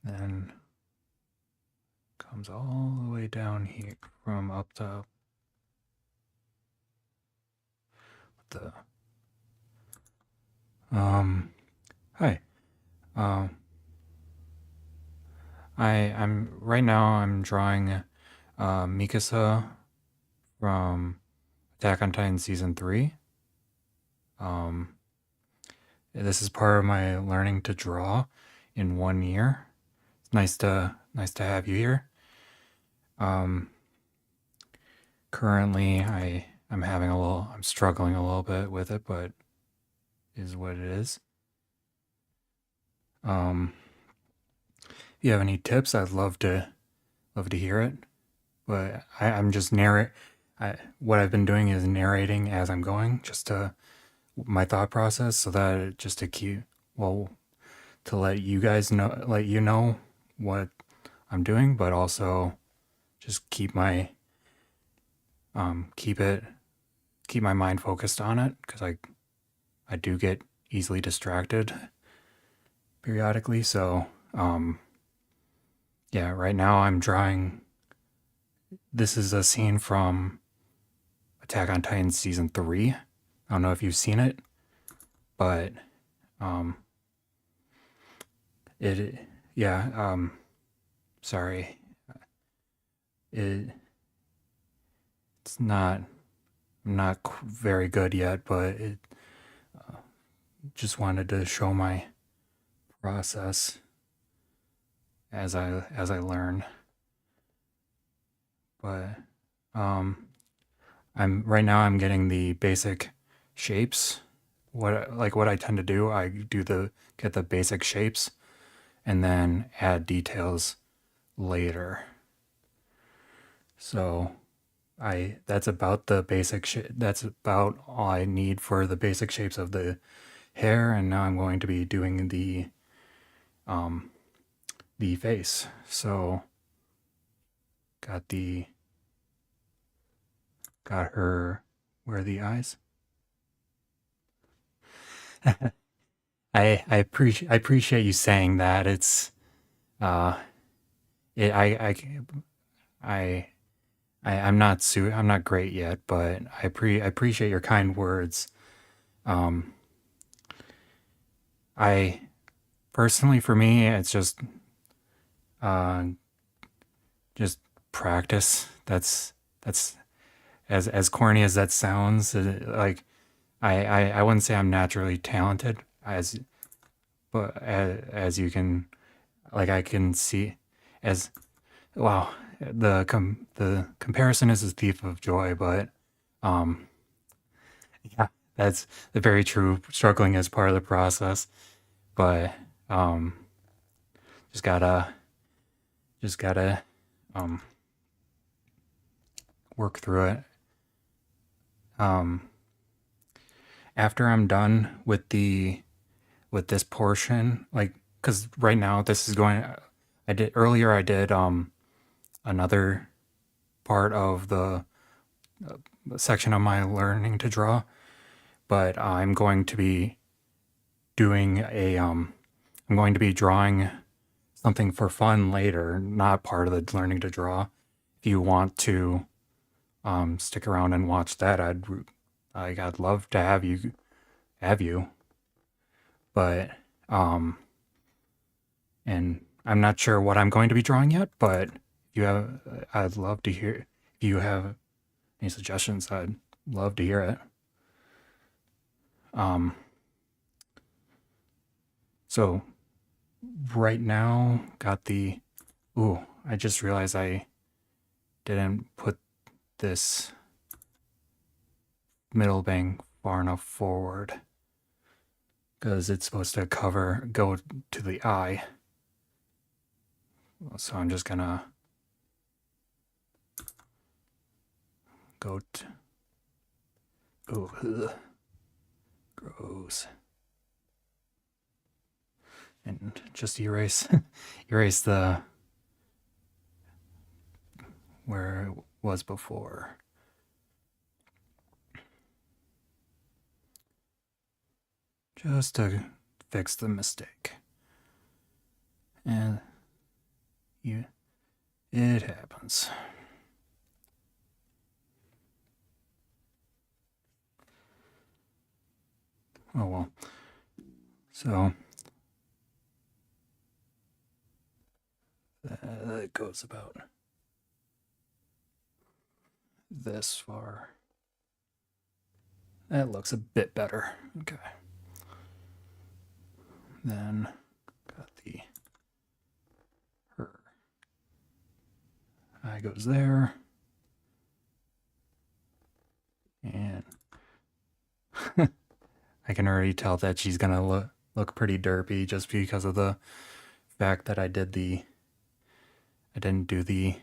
Then comes all the way down here from up top. Hi. I'm right now I'm drawing Mikasa from Attack on Titan season 3. This is part of my learning to draw in 1 year. It's nice to have you here. Currently I'm struggling a little bit with it, but is what it is. If you have any tips, I'd love to hear it. But I'm just what I've been doing is narrating as I'm going, just to my thought process, so that just to let you guys know what I'm doing, but also just keep my mind focused on it, because I do get easily distracted periodically. So yeah, right now I'm drawing. This is a scene from Attack on Titan season 3. I don't know if you've seen it, but sorry. It's not, I'm not very good yet, but it just wanted to show my process as I learn. But I'm getting the basic shapes. What I tend to do, I get the basic shapes and then add details later. So that's about that's about all I need for the basic shapes of the hair, and now I'm going to be doing the face. So got her, where are the eyes? I appreciate you saying that. It's I'm not great yet, but I appreciate your kind words. I personally, for me, it's just practice. That's as corny as that sounds. Like I wouldn't say I'm naturally talented, but as you can, like, I can see, as wow, the comparison is a thief of joy, but yeah, that's very true. Struggling is part of the process, but just gotta work through it. After I'm done with the with this portion, like, because right now this is going. I did earlier. I did another part of the section of my learning to draw, but I'm going to be doing a I'm going to be drawing something for fun later, not part of the learning to draw. If you want to stick around and watch that, I'd love to have you. But and I'm not sure what I'm going to be drawing yet, but I'd love to hear if you have any suggestions. I'd love to hear it. So right now, got the. Ooh, I just realized I didn't put this middle bang far enough forward because it's supposed to go to the eye. So I'm just gonna go to. Oh, ugh. Gross. And just erase the where it was before. Just to fix the mistake. And it happens. Oh well. So that goes about this far. That looks a bit better. Okay. Then got the her eye goes there. And I can already tell that she's gonna look pretty derpy just because of the fact that I didn't do the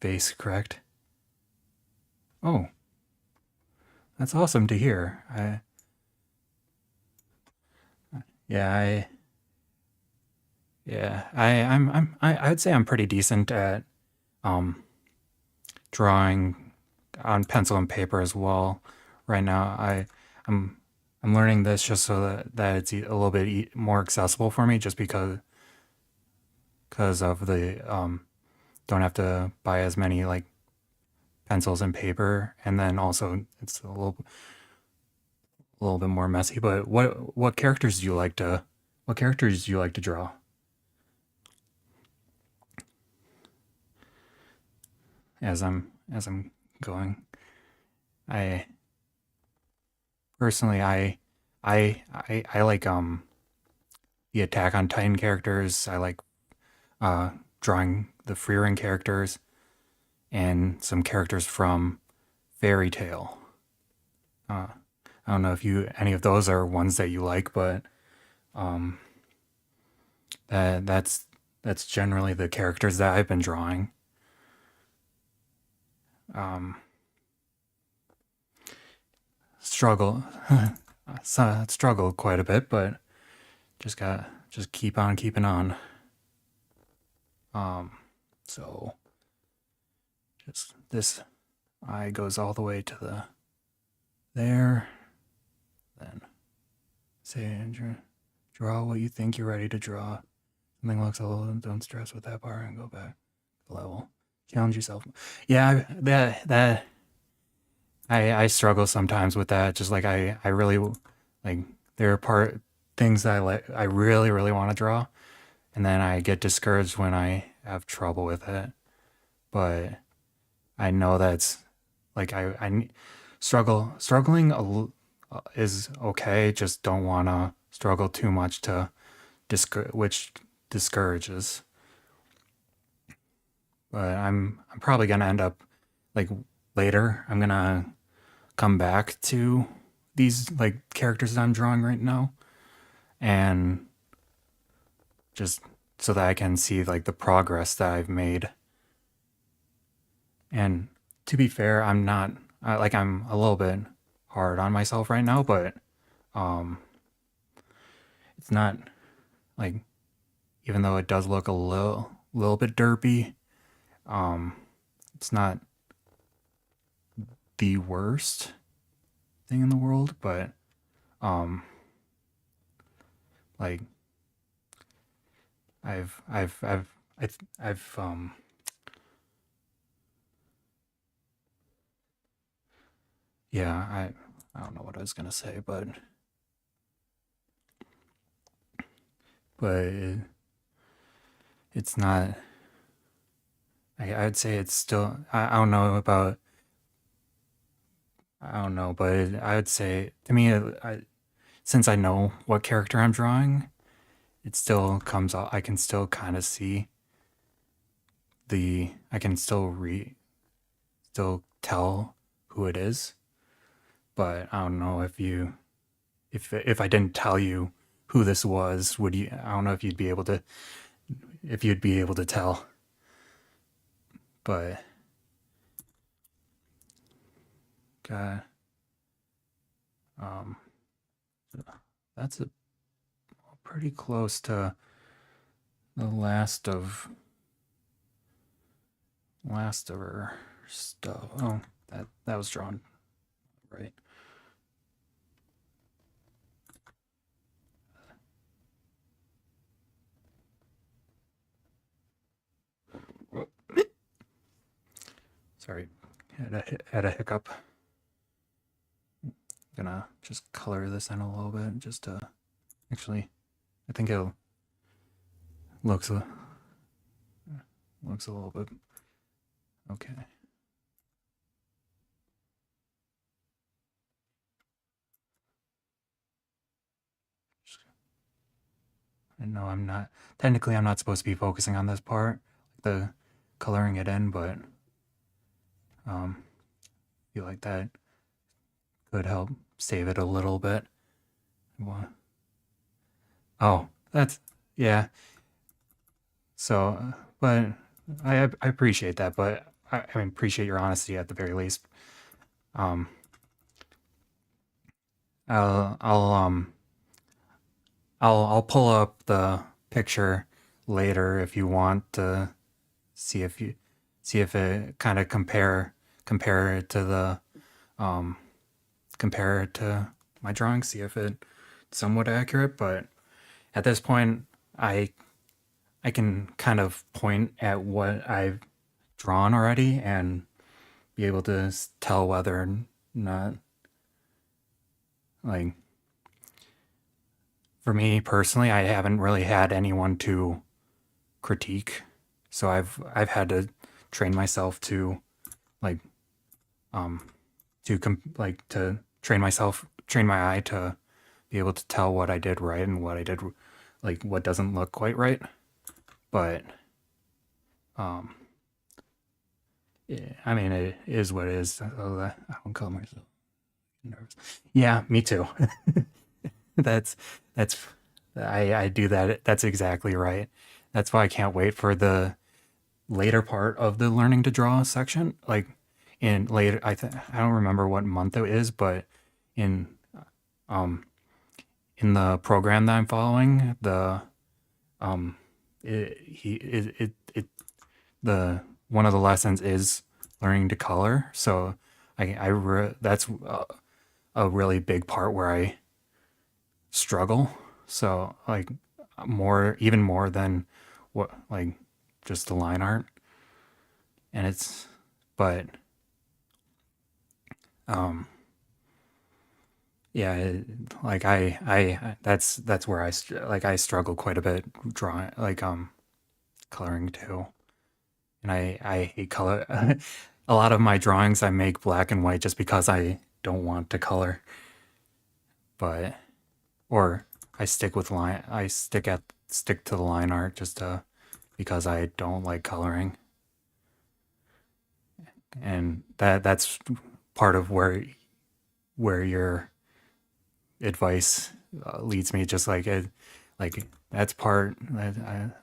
face correct. Oh, that's awesome to hear. I'd say I'm pretty decent at drawing on pencil and paper as well. Right now, I'm I'm learning this just so that it's a little bit more accessible for me, just because of the don't have to buy as many like pencils and paper, and then also it's a little bit more messy. But what characters do you like to draw? As I'm going, I personally I like the Attack on Titan characters. I like drawing the Freering characters and some characters from Fairy Tale. I don't know if any of those are ones that you like, but that's generally the characters that I've been drawing. Struggle, struggle quite a bit, but just keep on keeping on. So just this eye goes all the way to there. Then say Andrew, draw what you think you're ready to draw. Something looks a little. Don't stress with that part and go back to level. Challenge yourself. Yeah, that I struggle sometimes with that. Just like I really like there are things that I really want to draw, and then I get discouraged when I have trouble with it. But I know that's like I struggling is okay. Just don't want to struggle too much to which discourages. But I'm probably gonna end up like later. I'm gonna come back to these like characters that I'm drawing right now, and just so that I can see like the progress that I've made. And to be fair, I'm not I'm a little bit hard on myself right now, but it's not like, even though it does look a little bit derpy, it's not the worst thing in the world, but like I've yeah, I don't know what I was gonna say, but it's not. I'd say it's still. I don't know about. I don't know, but I would say to me, since I know what character I'm drawing, it still comes out. I can still kind of see the. I can still tell who it is, but I don't know if I didn't tell you who this was, would you? I don't know if you'd be able to tell, but God, um, that's a pretty close to the last of her stuff. Oh, that was drawn right. Sorry, had a hiccup. Gonna just color this in a little bit, just to actually. I think it'll looks a little bit okay. I know I'm not technically I'm not supposed to be focusing on this part, the coloring it in, but I feel like that could help save it a little bit. Oh, that's yeah. So, but I appreciate that, but I mean, appreciate your honesty at the very least. Um, I'll I'll um I'll pull up the picture later if you want to see if it kind of compare it to the um compare it to my drawing, see if it's somewhat accurate. But at this point, I I can kind of point at what I've drawn already and be able to tell whether or not, like, for me personally, I haven't really had anyone to critique, so I've had to train myself to, like, um to train my eye to be able to tell what I did right and what I did, like, what doesn't look quite right. But um yeah, I mean, it is what it is. So I won't call myself nervous. Yeah, me too. that's that's I do that. That's exactly right. That's why I can't wait for the later part of the learning to draw section. Like, in later, I don't remember what month it is, but in um in the program that I'm following, the the one of the lessons is learning to color. So that's a really big part where I struggle. So, like, even more than what, like, just the line art. And it's but um yeah, like that's where like I struggle quite a bit drawing, like, coloring too. And I hate color. A lot of my drawings I make black and white just because I don't want to color. But or I stick to the line art just because I don't like coloring. And that's part of where your advice leads me, just like it, like, that's part.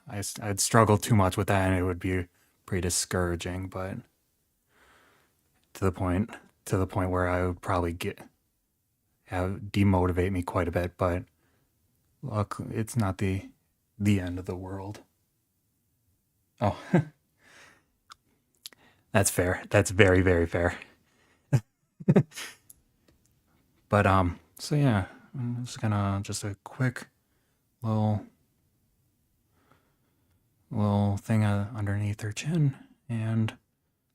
I'd struggle too much with that and it would be pretty discouraging, but to the point where I would probably have demotivate me quite a bit. But Look, it's not the end of the world. Oh, that's fair. That's very, very fair. But so yeah, I'm just gonna just a quick little thing underneath her chin, and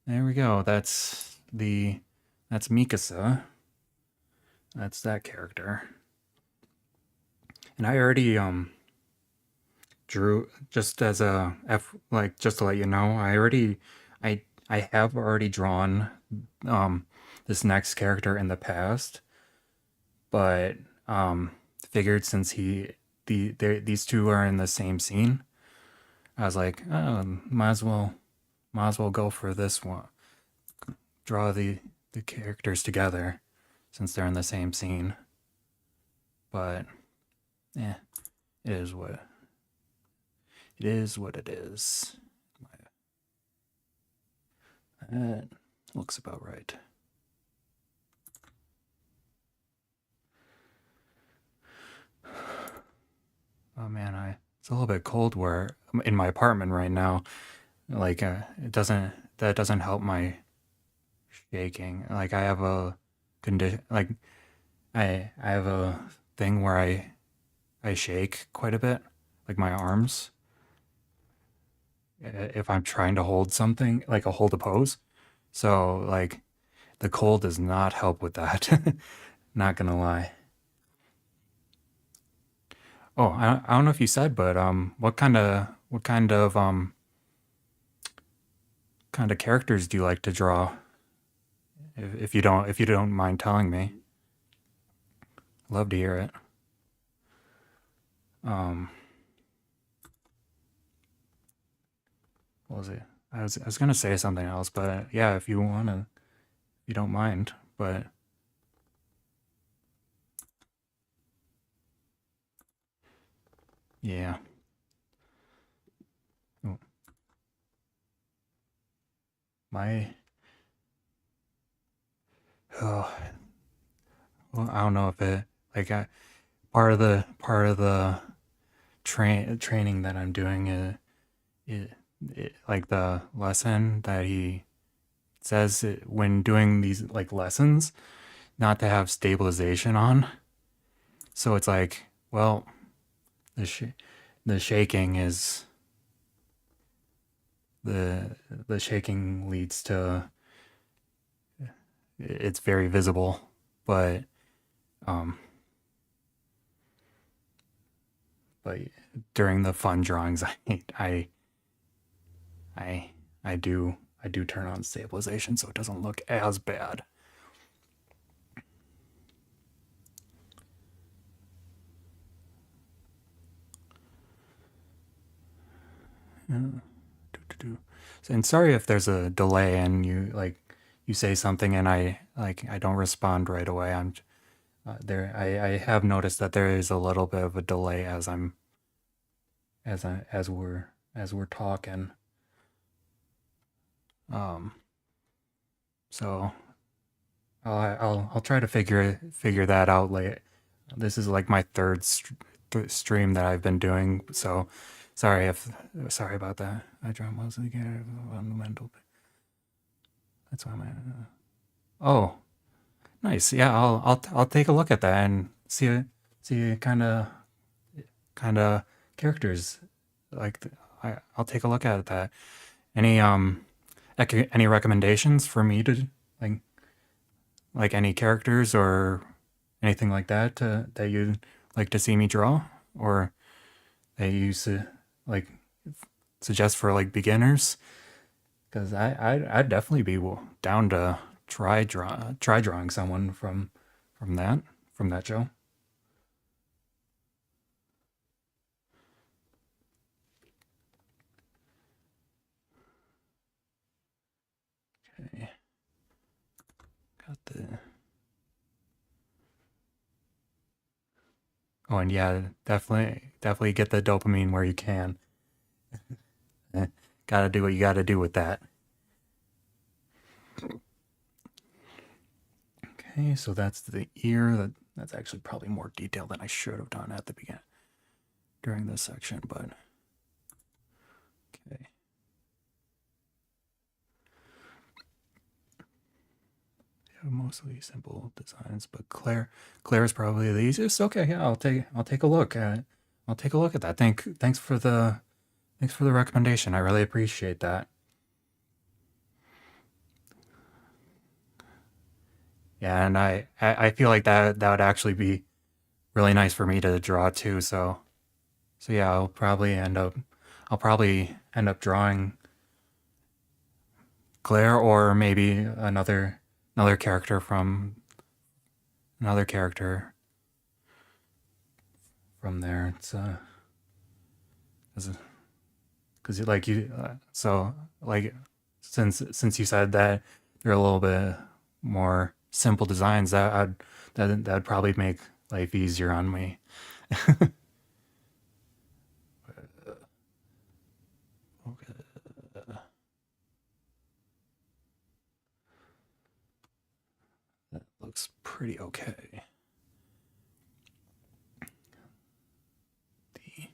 there we go. That's Mikasa. That's that character. And I already drew, just as a f, like, just to let you know, I I have already drawn um this next character in the past, but figured since these two are in the same scene, I was like, oh, might as well go for this one. Draw the characters together since they're in the same scene. But yeah, it is what it is. What it is. That looks about right. Oh man, I it's a little bit cold where in my apartment right now. Like it doesn't that doesn't help my shaking. Like I have a condition. Like I have a thing where I shake quite a bit, like my arms, if I'm trying to hold something, like hold a pose. So like the cold does not help with that. Not gonna lie. Oh, I don't know if you said, but what kind of characters do you like to draw? If you don't mind telling me, love to hear it. Um, what was it? I was gonna say something else, but yeah, if you wanna, if you don't mind, but yeah. Oh, my oh, well, I don't know if it like part of the training that I'm doing it, like the lesson that he says when doing these like lessons not to have stabilization on. So it's like, well, the sh- the shaking is the shaking leads to it's very visible, but um but during the fun drawings I I I do turn on stabilization so it doesn't look as bad. Yeah. And sorry if there's a delay and you say something and I don't respond right away. I'm there. I have noticed that there is a little bit of a delay as as we're talking. Um, so I'll try to figure that out later. This is like my third stream that I've been doing. So sorry about that. I draw mostly fundamental. That's why I'm at. Oh, nice. Yeah, I'll take a look at that and see kind of characters like I'll take a look at that. Any any recommendations for me to like any characters or anything like that that you'd like to see me draw or that you like suggest for like beginners? Because I'd definitely be down to try drawing someone from that from that show. Okay, got the oh and yeah, definitely get the dopamine where you can. Gotta do what you gotta do with that. Okay, so that's the ear. That's actually probably more detail than I should have done at the beginning. during this section, but okay. Yeah, mostly simple designs, but Claire is probably the easiest. Okay, yeah, I'll take a look at that. Thanks for the recommendation. I really appreciate that. Yeah, and I feel like that would actually be really nice for me to draw too. So yeah, I'll probably end up drawing Claire, or maybe another character from another character from there. It's because like you so like since you said that they're a little bit more simple designs, that'd probably make life easier on me. Okay. That looks pretty okay. The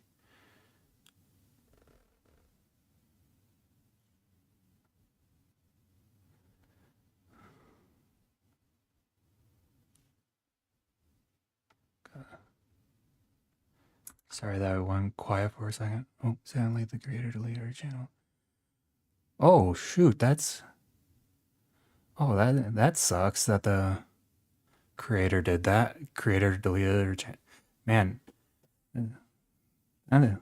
Sorry that I went quiet for a second. Oh, sadly the creator deleted our channel. Oh shoot, that sucks that the creator did that. Creator deleted her channel. Man, it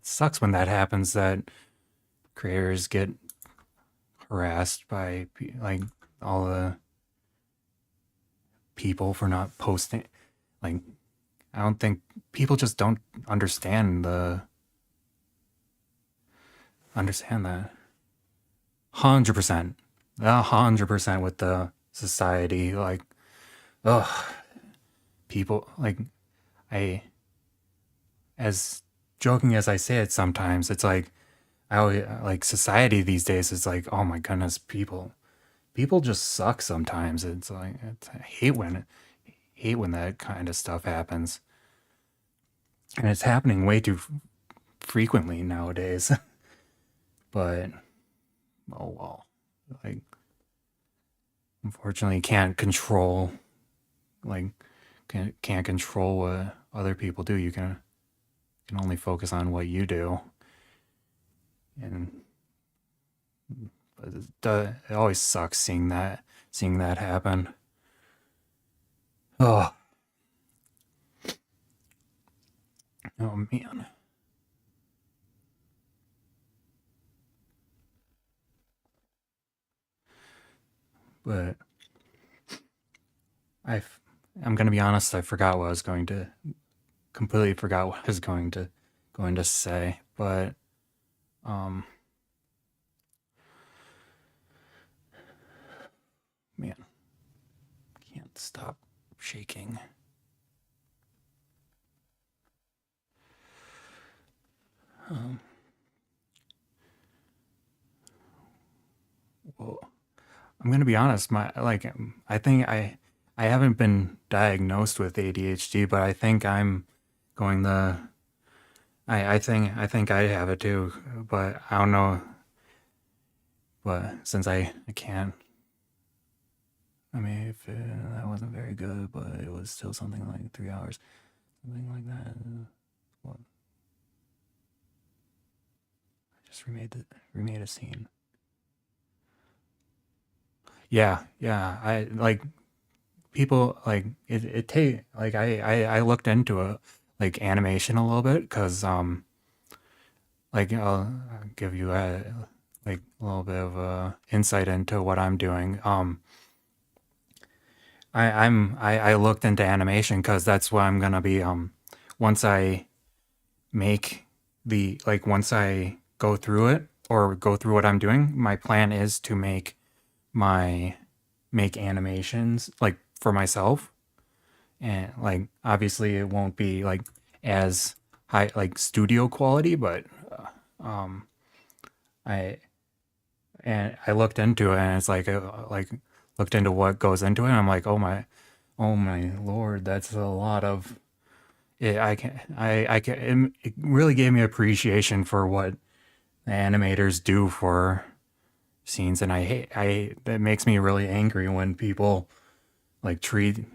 sucks when that happens. That creators get harassed by like all the people for not posting. Like, I don't think people just don't understand that. 100%, 100% with the society. Like, ugh, people like I as joking as I say it sometimes, it's like I always like society these days is like, oh my goodness, people just suck sometimes. I hate when that kind of stuff happens, and it's happening way too frequently nowadays. But oh well, like unfortunately can't control like can't control what other people do. You can only focus on what you do, and but it always sucks seeing that happen. Oh, oh man. But I I'm gonna be honest. I forgot what I was going to completely forgot what I was going to say. But um, man, can't stop shaking. Um, well, I'm gonna be honest. I think I haven't been diagnosed with ADHD, but I think I'm going the I think I have it too, but I don't know. But since I can't, I mean, if that wasn't very good, but it was still something like 3 hours, something like that. What? I just remade a scene. Yeah, yeah. I like people like it take like I looked into it like animation a little bit because like I'll give you a like a little bit of insight into what I'm doing. I looked into animation because that's what I'm gonna be once I make once I go through it or go through what I'm doing. My plan is to my make animations like for myself, and like obviously it won't be like as high like studio quality, but um I I looked into it, and it's like looked into what goes into it, and I'm like, oh my lord, that's a lot of it really gave me appreciation for what the animators do for scenes, and that makes me really angry when people like treat.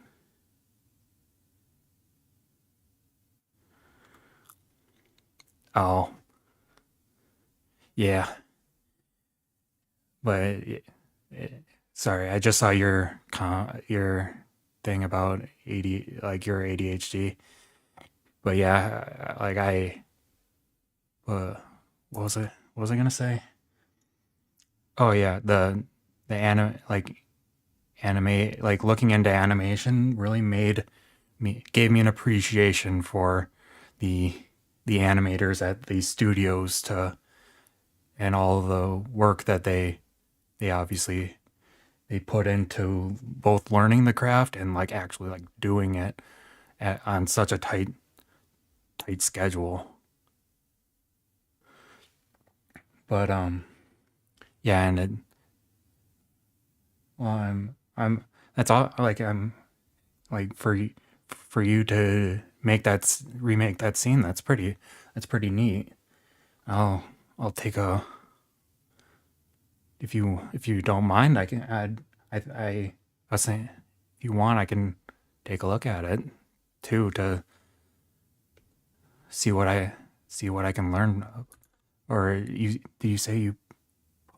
Oh, yeah, but sorry, I just saw your thing about your ADHD. But yeah, uh, what was it? What was I gonna say? Oh yeah, the anime, like looking into animation really gave me an appreciation for the the animators at these studios to and all the work that they obviously they put into both learning the craft and like actually like doing it on such a tight schedule. But yeah, and well, I'm that's all like I'm like for you to remake that scene. That's pretty neat. I'll I'll take a if you don't mind, I can add. I was saying, if you want, I can take a look at it too to see what I can learn. Or do you say you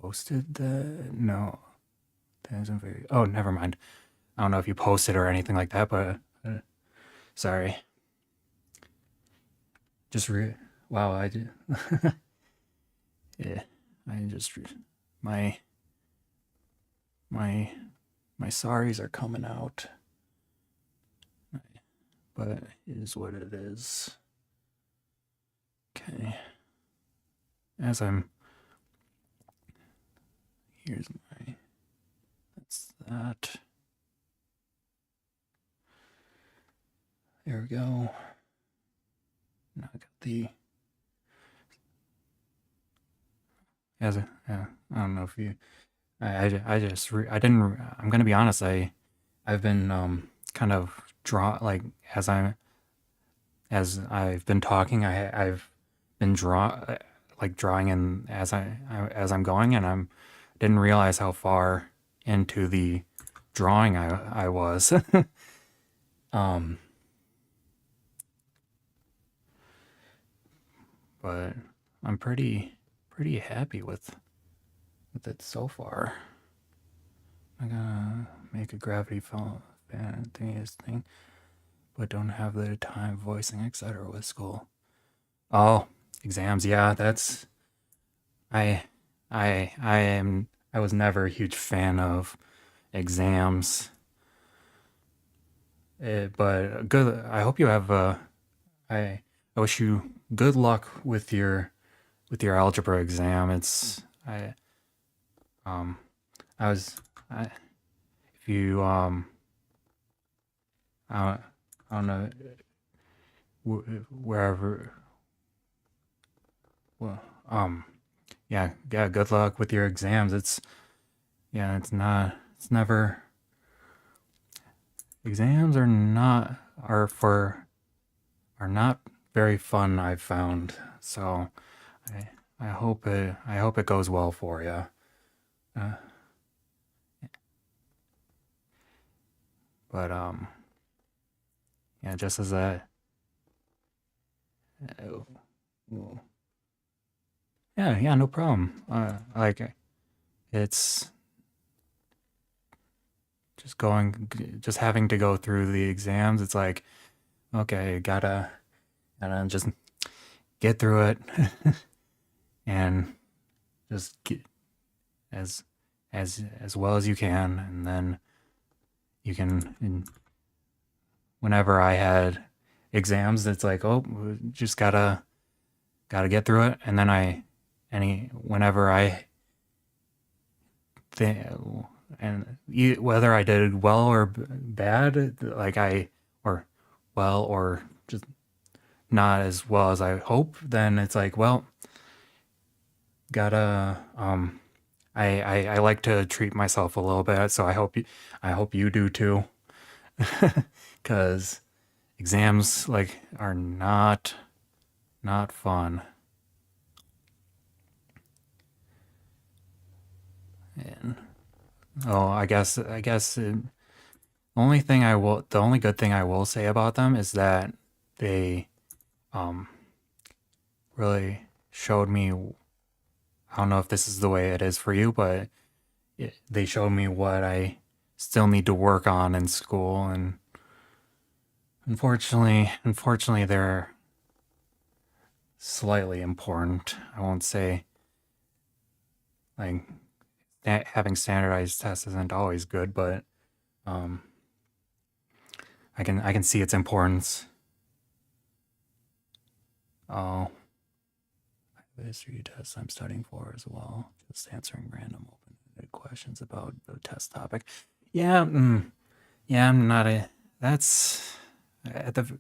posted the no? That isn't very. Oh, never mind. I don't know if you posted or anything like that, but sorry. Just wow. I did. Yeah. I just my my my sorries are coming out, but it is what it is. Okay. As I'm here's my that's that. There we go. Now I got the as a I don't know if you I just I didn't I'm gonna be honest I've been kind of draw like as I as I've been talking I've been drawing in as I'm going, and I'm didn't realize how far into the drawing I was. um but I'm pretty happy with it so far. I'm gonna make a gravity fall thing, but don't have the time voicing etc. with school. Oh, exams, yeah, that's I I was never a huge fan of exams. But good. I hope you have. I wish you good luck with your algebra exam. It's um I was I if you I I don't know wherever well yeah, good luck with your exams. It's never exams are for are not very fun, I've found. So I I hope it goes well for you. Uh, but yeah, just as a uh, yeah, no problem. It's just having to go through the exams. It's like okay, gotta just get through it and just get as as well as you can, and then you can. And whenever I had exams, it's like oh, just gotta get through it, and then any whenever I think and whether I did well or bad, like or well or just not as well as I hope, then it's like well, gotta I like to treat myself a little bit, so I hope you do too, because exams like are not fun. And oh, I guess the only good thing I will say about them is that they um really showed me. I don't know if this is the way it is for you, but they showed me what I still need to work on in school, and unfortunately, they're slightly important. I won't say like having standardized tests isn't always good, but um, I can see its importance. Oh, the history test I'm studying for as well. Just answering random open-ended questions about the test topic. Yeah, yeah. I'm not a. That's at the.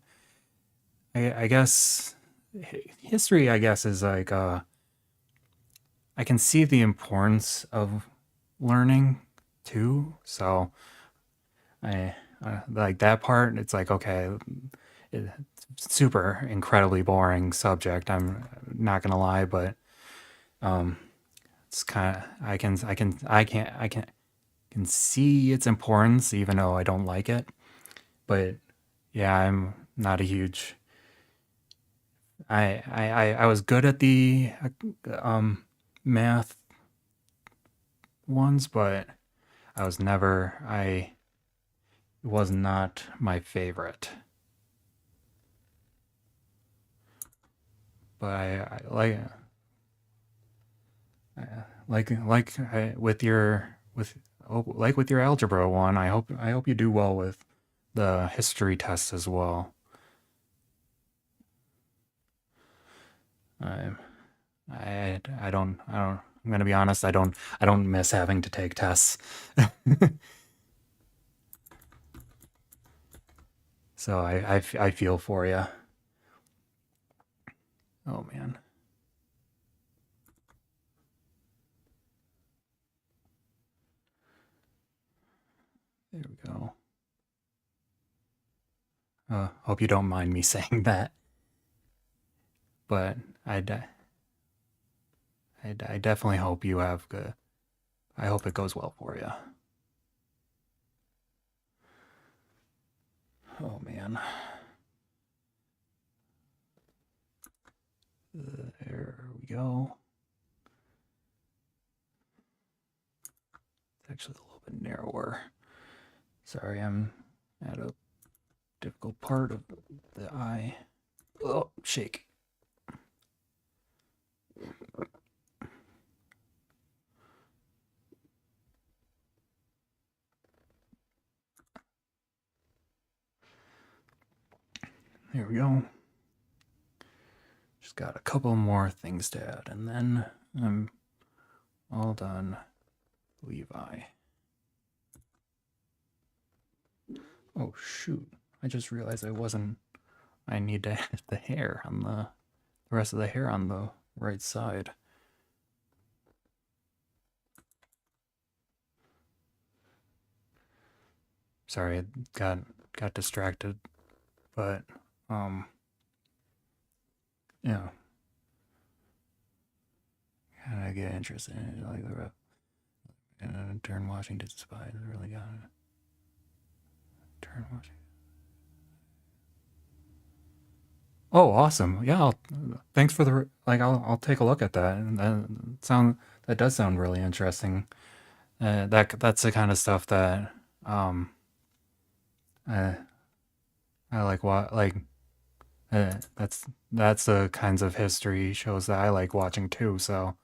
I guess history. I guess is like I can see the importance of learning too. So I like that part. It's like okay, it's super incredibly boring subject. I'm not gonna lie, but um, it's kind of I can see its importance even though I don't like it. But yeah, I'm not a huge. I was good at the math ones, but I was not my favorite. But I with your with your algebra one. I hope you do well with the history test as well. I I don't. I'm gonna be honest. I don't miss having to take tests. So I feel for you. Oh man. There we go. Hope you don't mind me saying that, but I, I definitely hope you have good. I hope it goes well for you. Oh man. There we go. It's actually a little bit narrower. Sorry, I'm at a difficult part of the eye. Oh, shake. There we go. Just got a couple more things to add, and then I'm all done. Levi. Oh shoot! I just realized I wasn't. I need to add the hair on the rest of the hair on the right side. Sorry, I got distracted, but um, yeah, kind of get interested in it, like the rep. And turn Washington spies really got it. Turn Washington. Oh, awesome! Yeah, thanks for the like. I'll take a look at that. And that does sound really interesting. That's the kind of stuff that um I I like. What like that's the kinds of history shows that I like watching too. So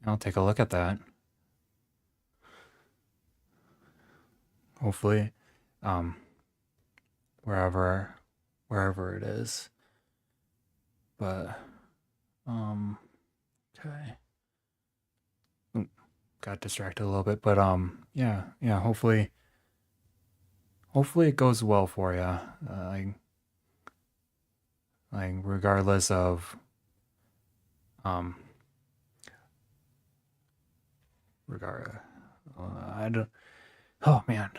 I'll take a look at that. Hopefully, um, wherever wherever it is. But okay. Got distracted a little bit, but yeah. Hopefully it goes well for you. Like regardless of um regard. I don't. Oh man,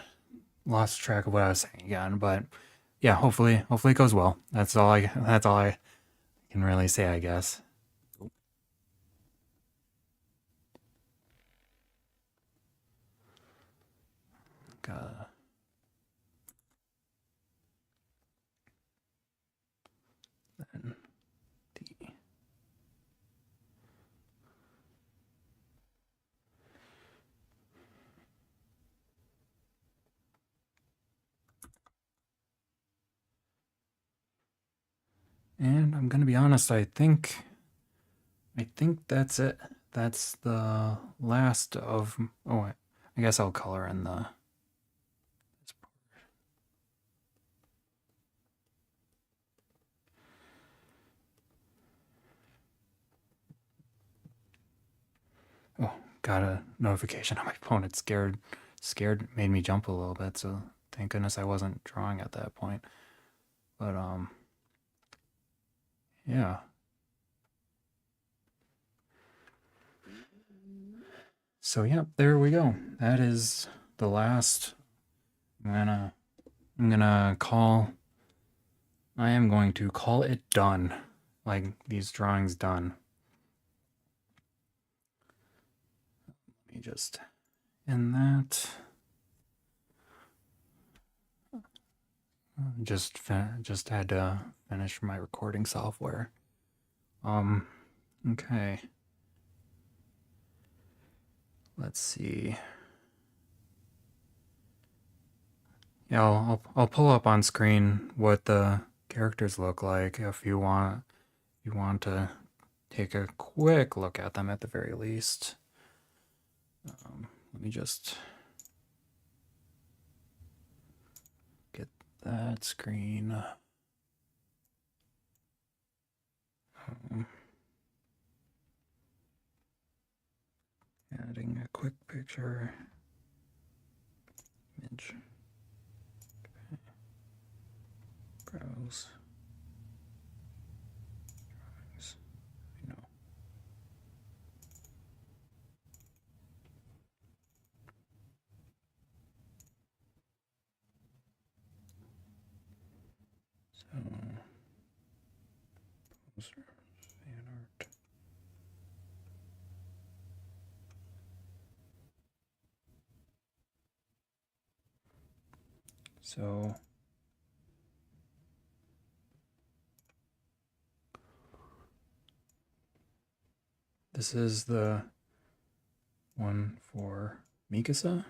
lost track of what I was saying again. But yeah, hopefully it goes well. That's all I can really say, I guess. Uh, then the And I'm gonna be honest, I think that's it. That's the last of. Oh, I guess I'll color in the. Oh, got a notification on my phone. It scared, made me jump a little bit. So thank goodness I wasn't drawing at that point. But yeah. So yeah, there we go. That is the last. I'm gonna I'm gonna call. I am going to call it done. Like these drawings done. Let me just end that. Just had to finish my recording software. Okay. Let's see. Yeah, I'll pull up on screen what the characters look like if you want to take a quick look at them at the very least. Let me just get that screen. Adding a quick picture. Image. Okay. Browse. Drawings. You know. So poster, fan art. So this is the one for Mikasa.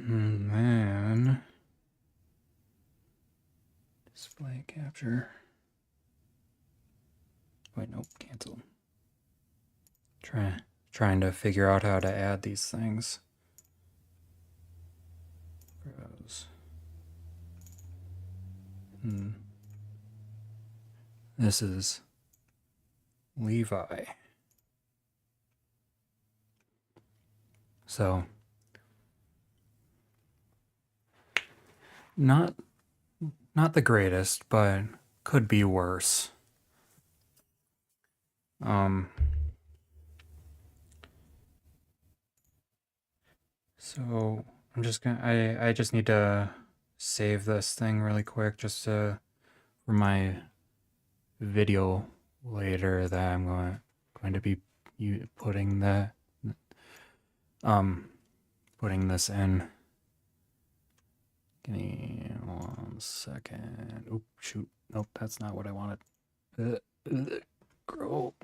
And then display capture. Wait, nope, cancel. Trying to figure out how to add these things. Browse. This is Levi. So not the greatest, but could be worse. So I'm just gonna I just need to save this thing really quick just for my video later that I'm going to be putting putting this in. Give me 1 second. Oop, shoot. Nope, that's not what I wanted. Grow.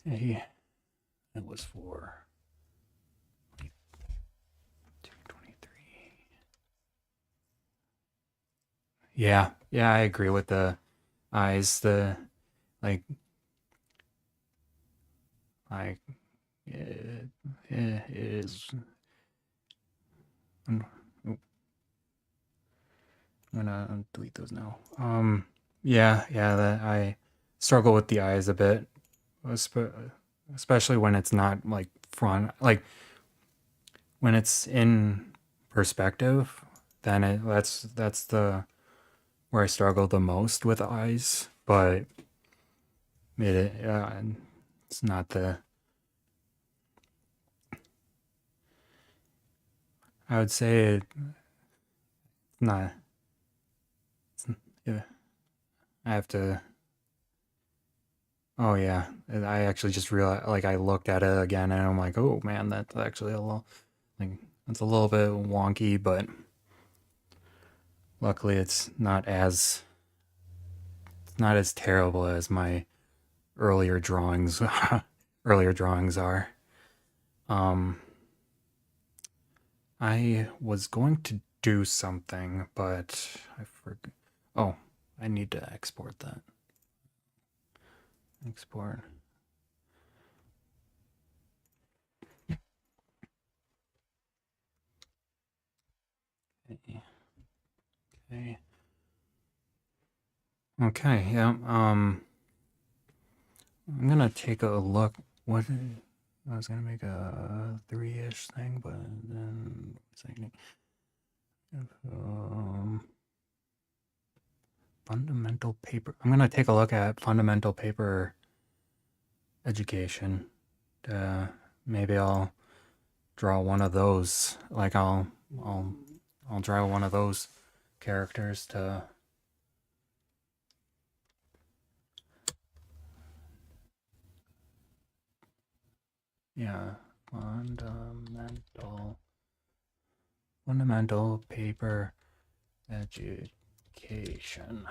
Okay. It was for 223. Yeah, I agree with the eyes. Like it is. I'm gonna delete those now. Yeah, that I struggle with the eyes a bit, especially when it's not like front, like when it's in perspective. Then that's the where I struggle the most with eyes, but it's not the I would say not. Yeah, I have to. Oh yeah, I actually just realized. Like I looked at it again, and I'm like, oh man, that's actually a little like it's a little bit wonky, but luckily it's not as terrible as my earlier drawings earlier drawings are. Um, I was going to do something, but I forgot. Oh, I need to export that. Export. Okay. Okay. Okay. Yeah. I'm gonna take a look. What I was gonna make a 3-ish thing, but then um, fundamental paper. I'm gonna take a look at fundamental paper education. Maybe I'll draw one of those. Like I'll I'll draw one of those characters to. Yeah, fundamental paper education.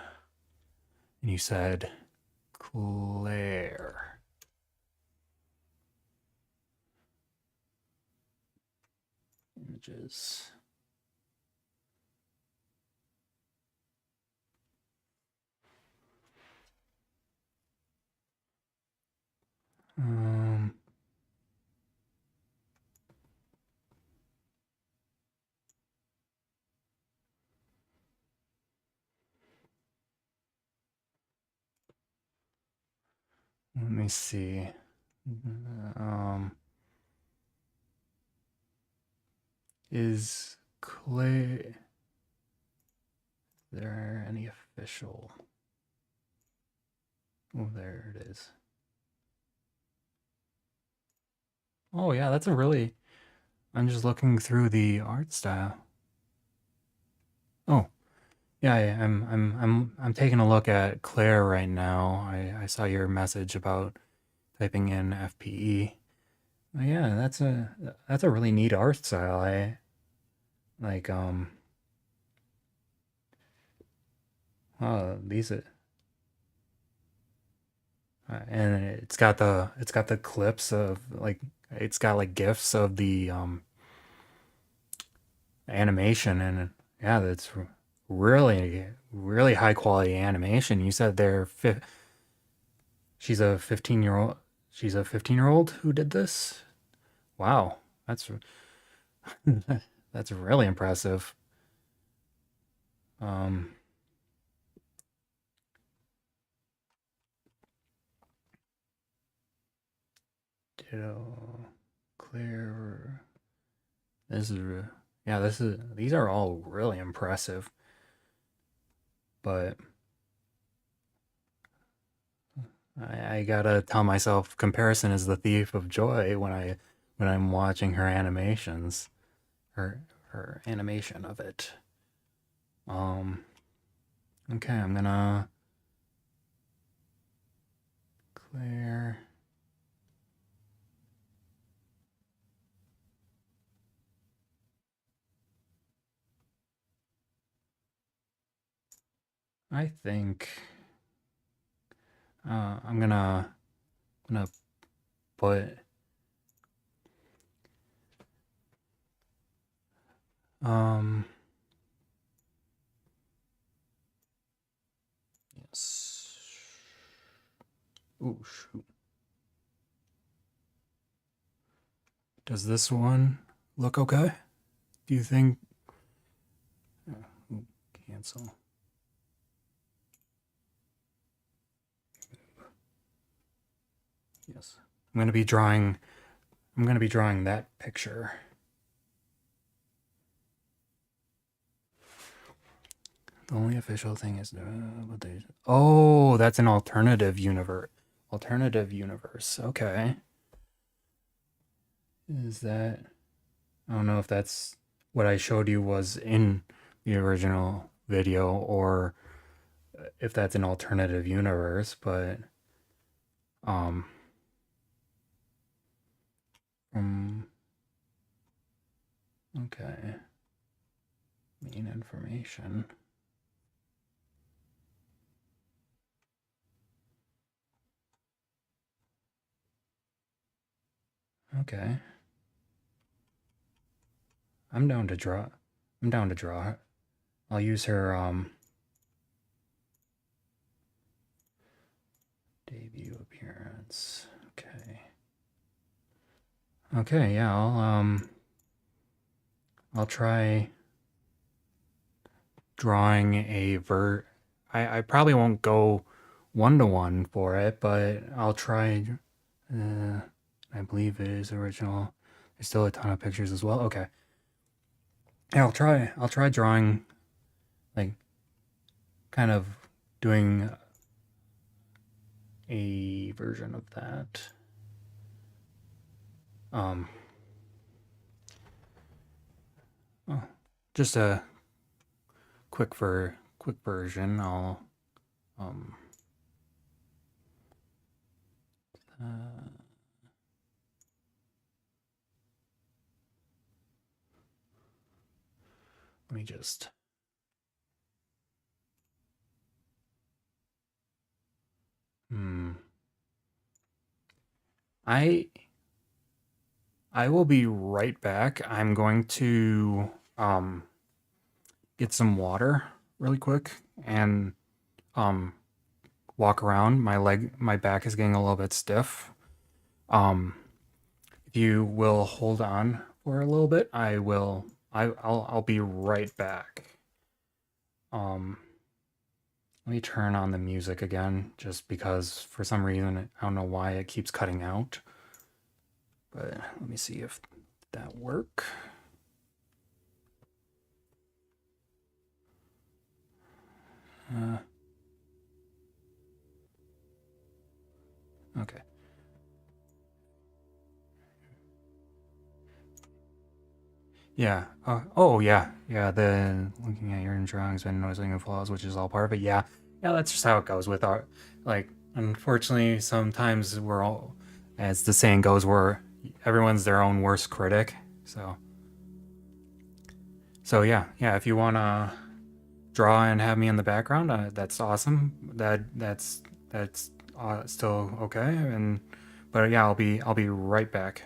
And you said Claire. Images. Um, Let me see. Um, is Claire there any official? Oh, there it is. Oh yeah, that's a really. I'm just looking through the art style. Oh, yeah, I'm taking a look at Claire right now. I saw your message about typing in FPE. Oh, yeah, that's a really neat art style. I like these and it's got the clips of like it's got like gifs of the animation and yeah, that's really high quality animation. You said she's a 15-year-old. She's a 15-year-old who did this. Wow, that's that's really impressive. Um, Ditto, clear. This is yeah. These are all really impressive, but I gotta tell myself comparison is the thief of joy when I'm watching her animations, her animation of it. Um, okay, I'm gonna clear. I think I'm gonna put um yes. Ooh, shoot. Does this one look okay? Do you think? Ooh, cancel. Yes. I'm gonna be drawing. I'm gonna be drawing that picture. The only official thing is what they. Oh, that's an alternative universe. Alternative universe. Okay. Is that? I don't know if that's what I showed you was in the original video, or if that's an alternative universe, but um okay, main information. Okay. I'm down to draw. I'm down to draw. I'll use her debut appearance. Okay. Okay, yeah, I'll try drawing a I probably won't go one-to-one for it, but I'll try. I believe it is original. There's still a ton of pictures as well. Okay. Yeah, I'll try drawing, like, kind of doing a version of that. Um oh, just a quick version. I'll um uh, let me just I I will be right back. I'm going to get some water really quick and um walk around. My back is getting a little bit stiff. Um if you will hold on for a little bit, I'll be right back. Um Let me turn on the music again just because for some reason I don't know why it keeps cutting out. But let me see if that work. Uh, okay. Yeah. Oh, yeah. Yeah. The looking at your drawings and noticing the flaws, which is all part of it. Yeah. Yeah. That's just how it goes with art. Like, unfortunately, sometimes we're all, as the saying goes, everyone's their own worst critic. So yeah, yeah. If you wanna draw and have me in the background, that's awesome. That's still okay. But yeah, I'll be right back.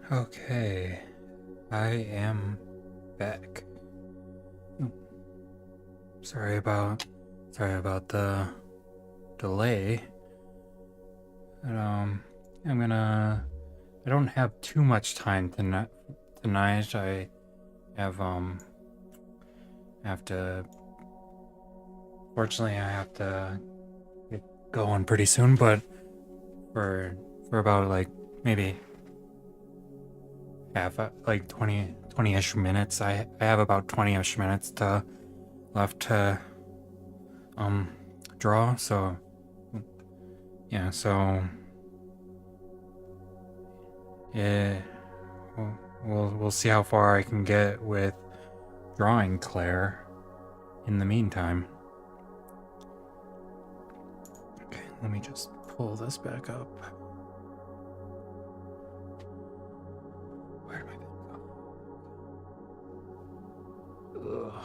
Okay, I am back. Sorry about the delay. But, I don't have too much time tonight. I have have to. Fortunately, I have to get going pretty soon. But for about like maybe half like 20-ish minutes. I have about 20-ish minutes left to draw. So yeah, yeah, we'll see how far I can get with drawing Claire in the meantime. Okay, let me just pull this back up. Where did my pen go? Ugh.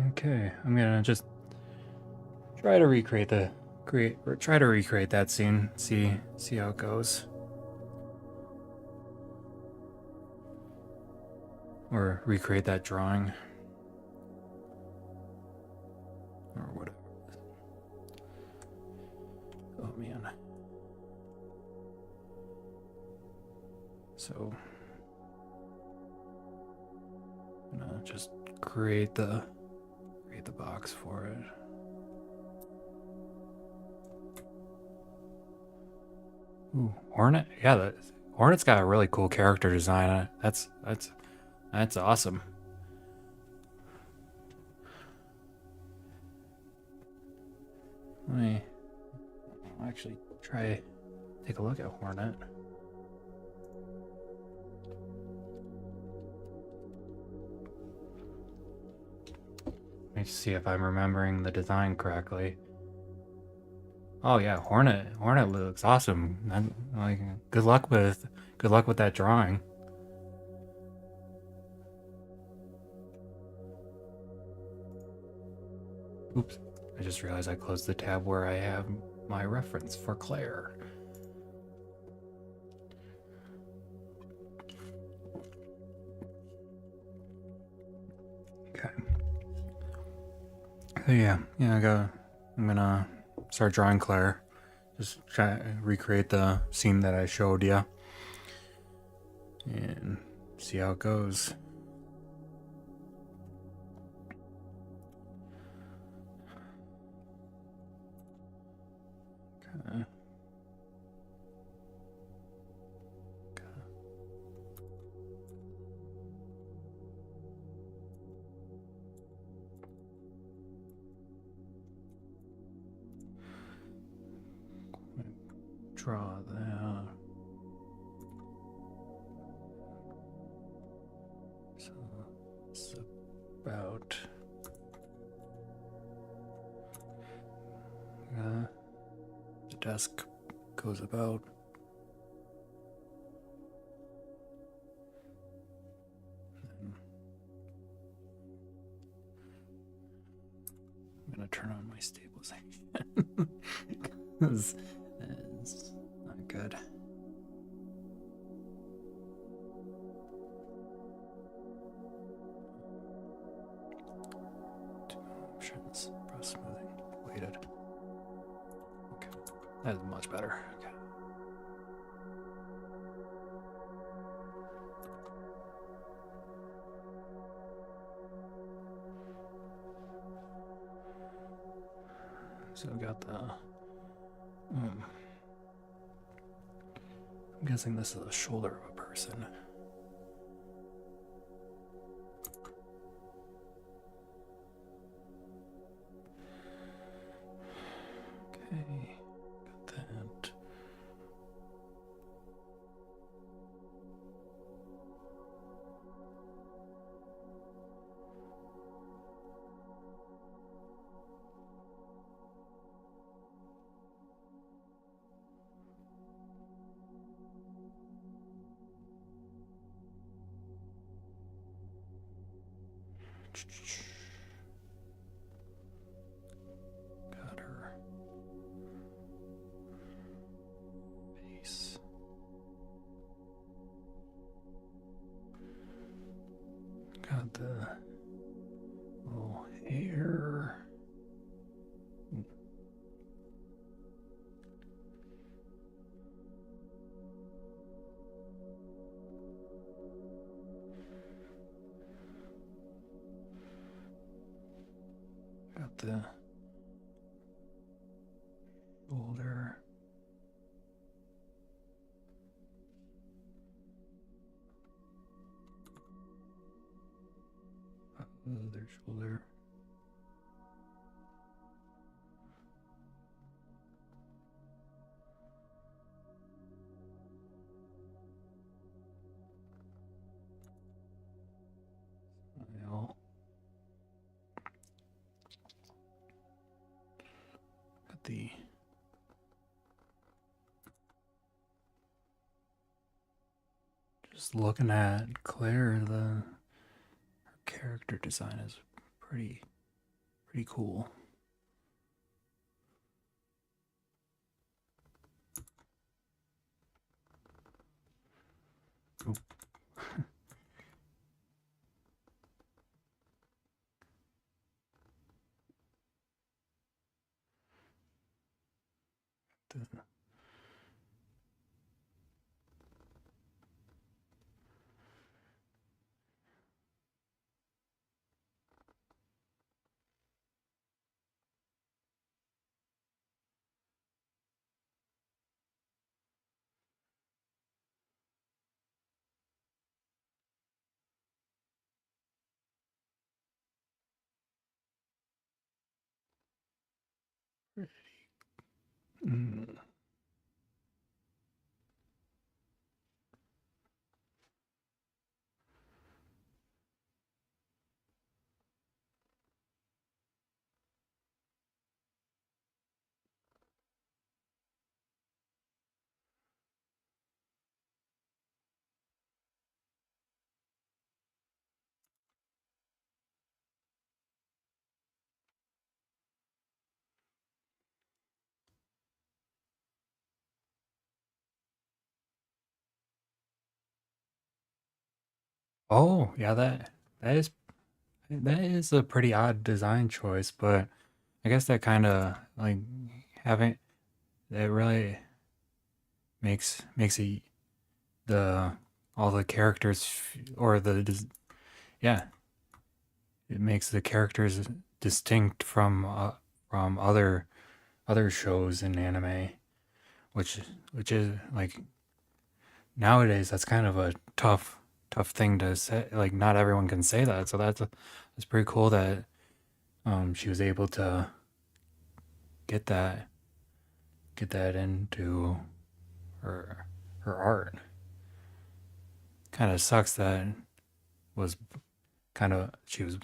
Okay, I'm gonna just try to recreate that scene. See how it goes. Or recreate that drawing. Or whatever. Oh man. So I'm gonna just create the box for it. Ooh, Hornet? Yeah, Hornet's got a really cool character design. That's awesome. Let me actually take a look at Hornet. Let me see if I'm remembering the design correctly. Oh yeah, Hornet looks awesome. Like good luck with that drawing. Oops, I just realized I closed the tab where I have my reference for Claire. Okay. So yeah, I'm gonna start drawing Claire. Just try to recreate the scene that I showed you. And see how it goes. Okay. Draw that. So it's about the desk goes about I'm gonna turn on my stabilization because it's not good. Options, press smoothing, weighted. Okay, that is much better. Okay. So I've got the. I'm guessing this is the shoulder of a person. Okay, got that. Got her. Got the little hair. Got the shoulder. Other shoulder. Smile. Got the just looking at Claire, her character design is pretty cool. Ooh. The, mm. Oh, yeah, that is a pretty odd design choice, but I guess that kind of like having it really makes it the all the characters or yeah, it makes the characters distinct from other shows in anime, which which is like nowadays that's kind of a tough thing to say. Like not everyone can say that, so that's pretty cool that she was able to get that into her art. Kind of sucks that was kind of she was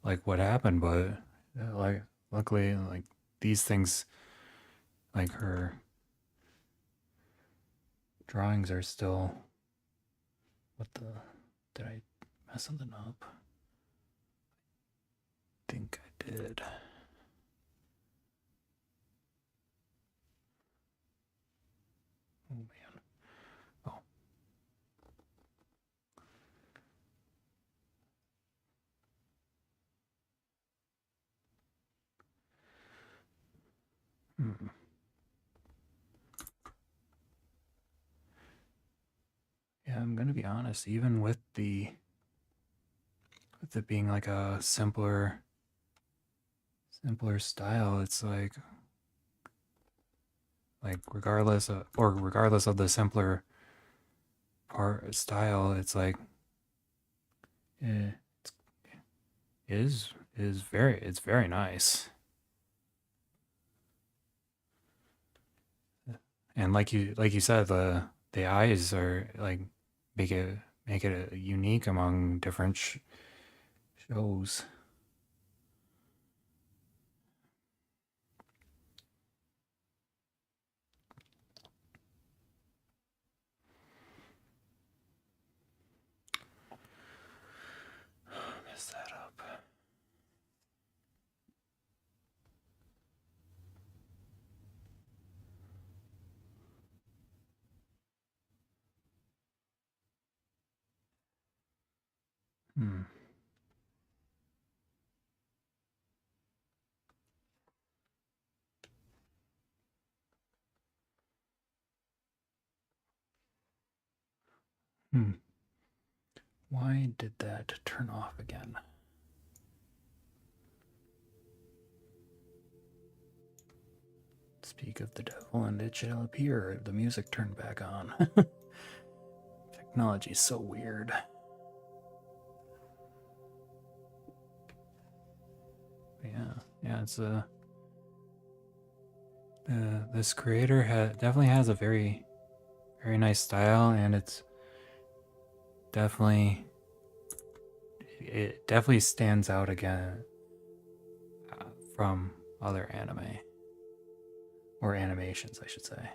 like what happened, but like luckily like these things like her drawings are still what the did I mess something up? I think I did. Oh man. Oh. Hmm. Yeah, I'm gonna be honest. Even with it being like a simpler style, it's like regardless of the simpler part style, it's like eh, it's very nice. And like you said, the eyes are like make it unique among different shows. Mess that up. Hmm. Hmm. Why did that turn off again? Speak of the devil and it shall appear. The music turned back on. Technology's so weird. Yeah, it's this creator definitely has a very nice style, and definitely it definitely stands out again from other anime or animations, I should say.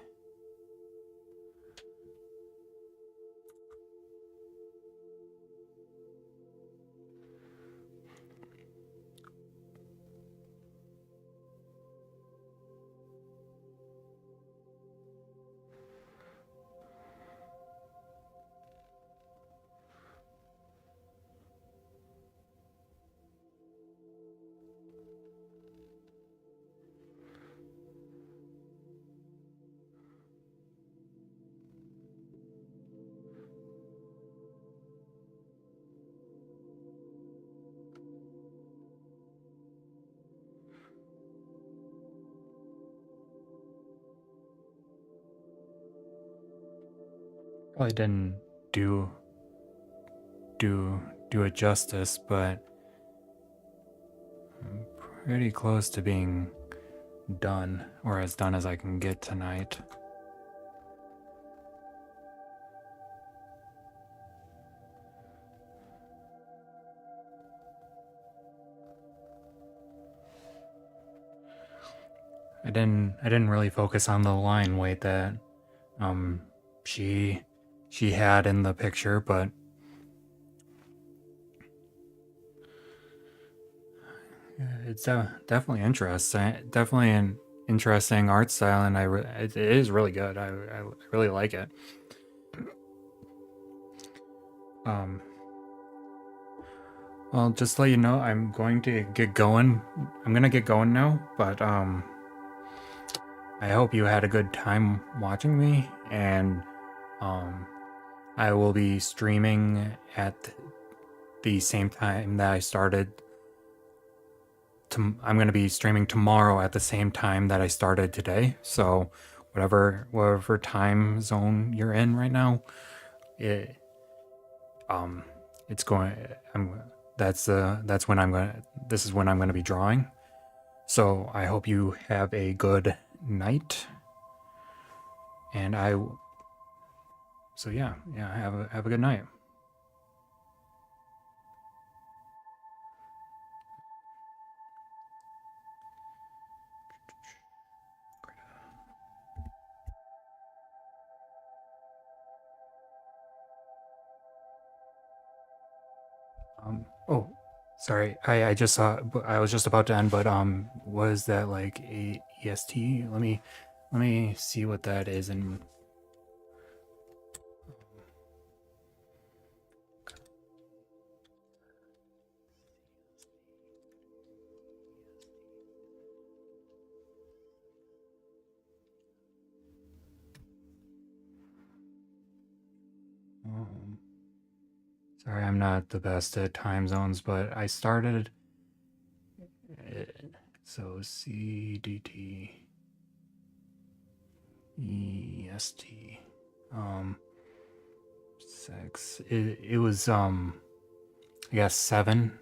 Probably didn't do do do it justice, but I'm pretty close to being done, or as done as I can get tonight. I didn't really focus on the line weight that um she had in the picture, but it's definitely interesting. Definitely an interesting art style, and it is really good. I really like it. Um, well, just to let you know, I'm going to get going. I'm gonna get going now, but I hope you had a good time watching me, and um, I will be streaming at the same time that I started. I'm going to be streaming tomorrow at the same time that I started today. So, whatever time zone you're in right now, it it's going. I'm that's when I'm going. This is when I'm going to be drawing. So I hope you have a good night, and yeah, have a good night. Oh, sorry. I just saw. I was just about to end, but was that like a EST? Let me see what that is. And um, sorry, I'm not the best at time zones, but I started. So CDT EST. Um, 6. It was I guess 7.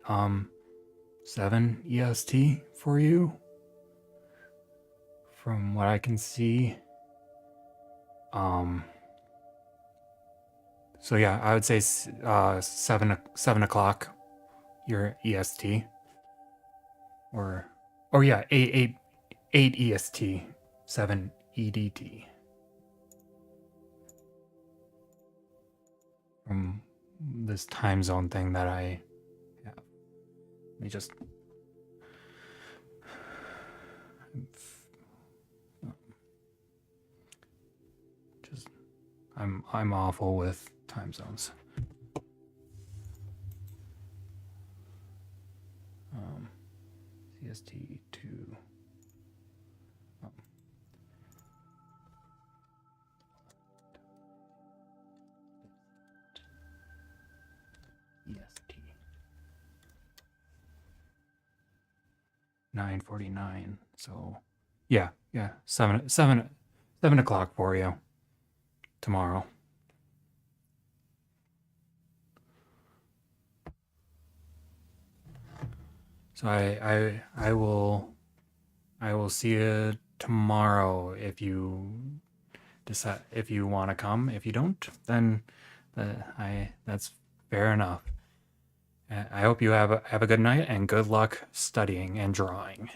Um, 7 EST for you, from what I can see. Um, so yeah, I would say 7 o'clock your EST, or yeah, 8 EST, 7 EDT, from this time zone thing that I have. Let me just I'm awful with time zones. CST to EST 9:49. So yeah, 7 o'clock for you tomorrow. So I will see you tomorrow if you decide if you want to come. If you don't, then that's fair enough. I hope you have a good night and good luck studying and drawing.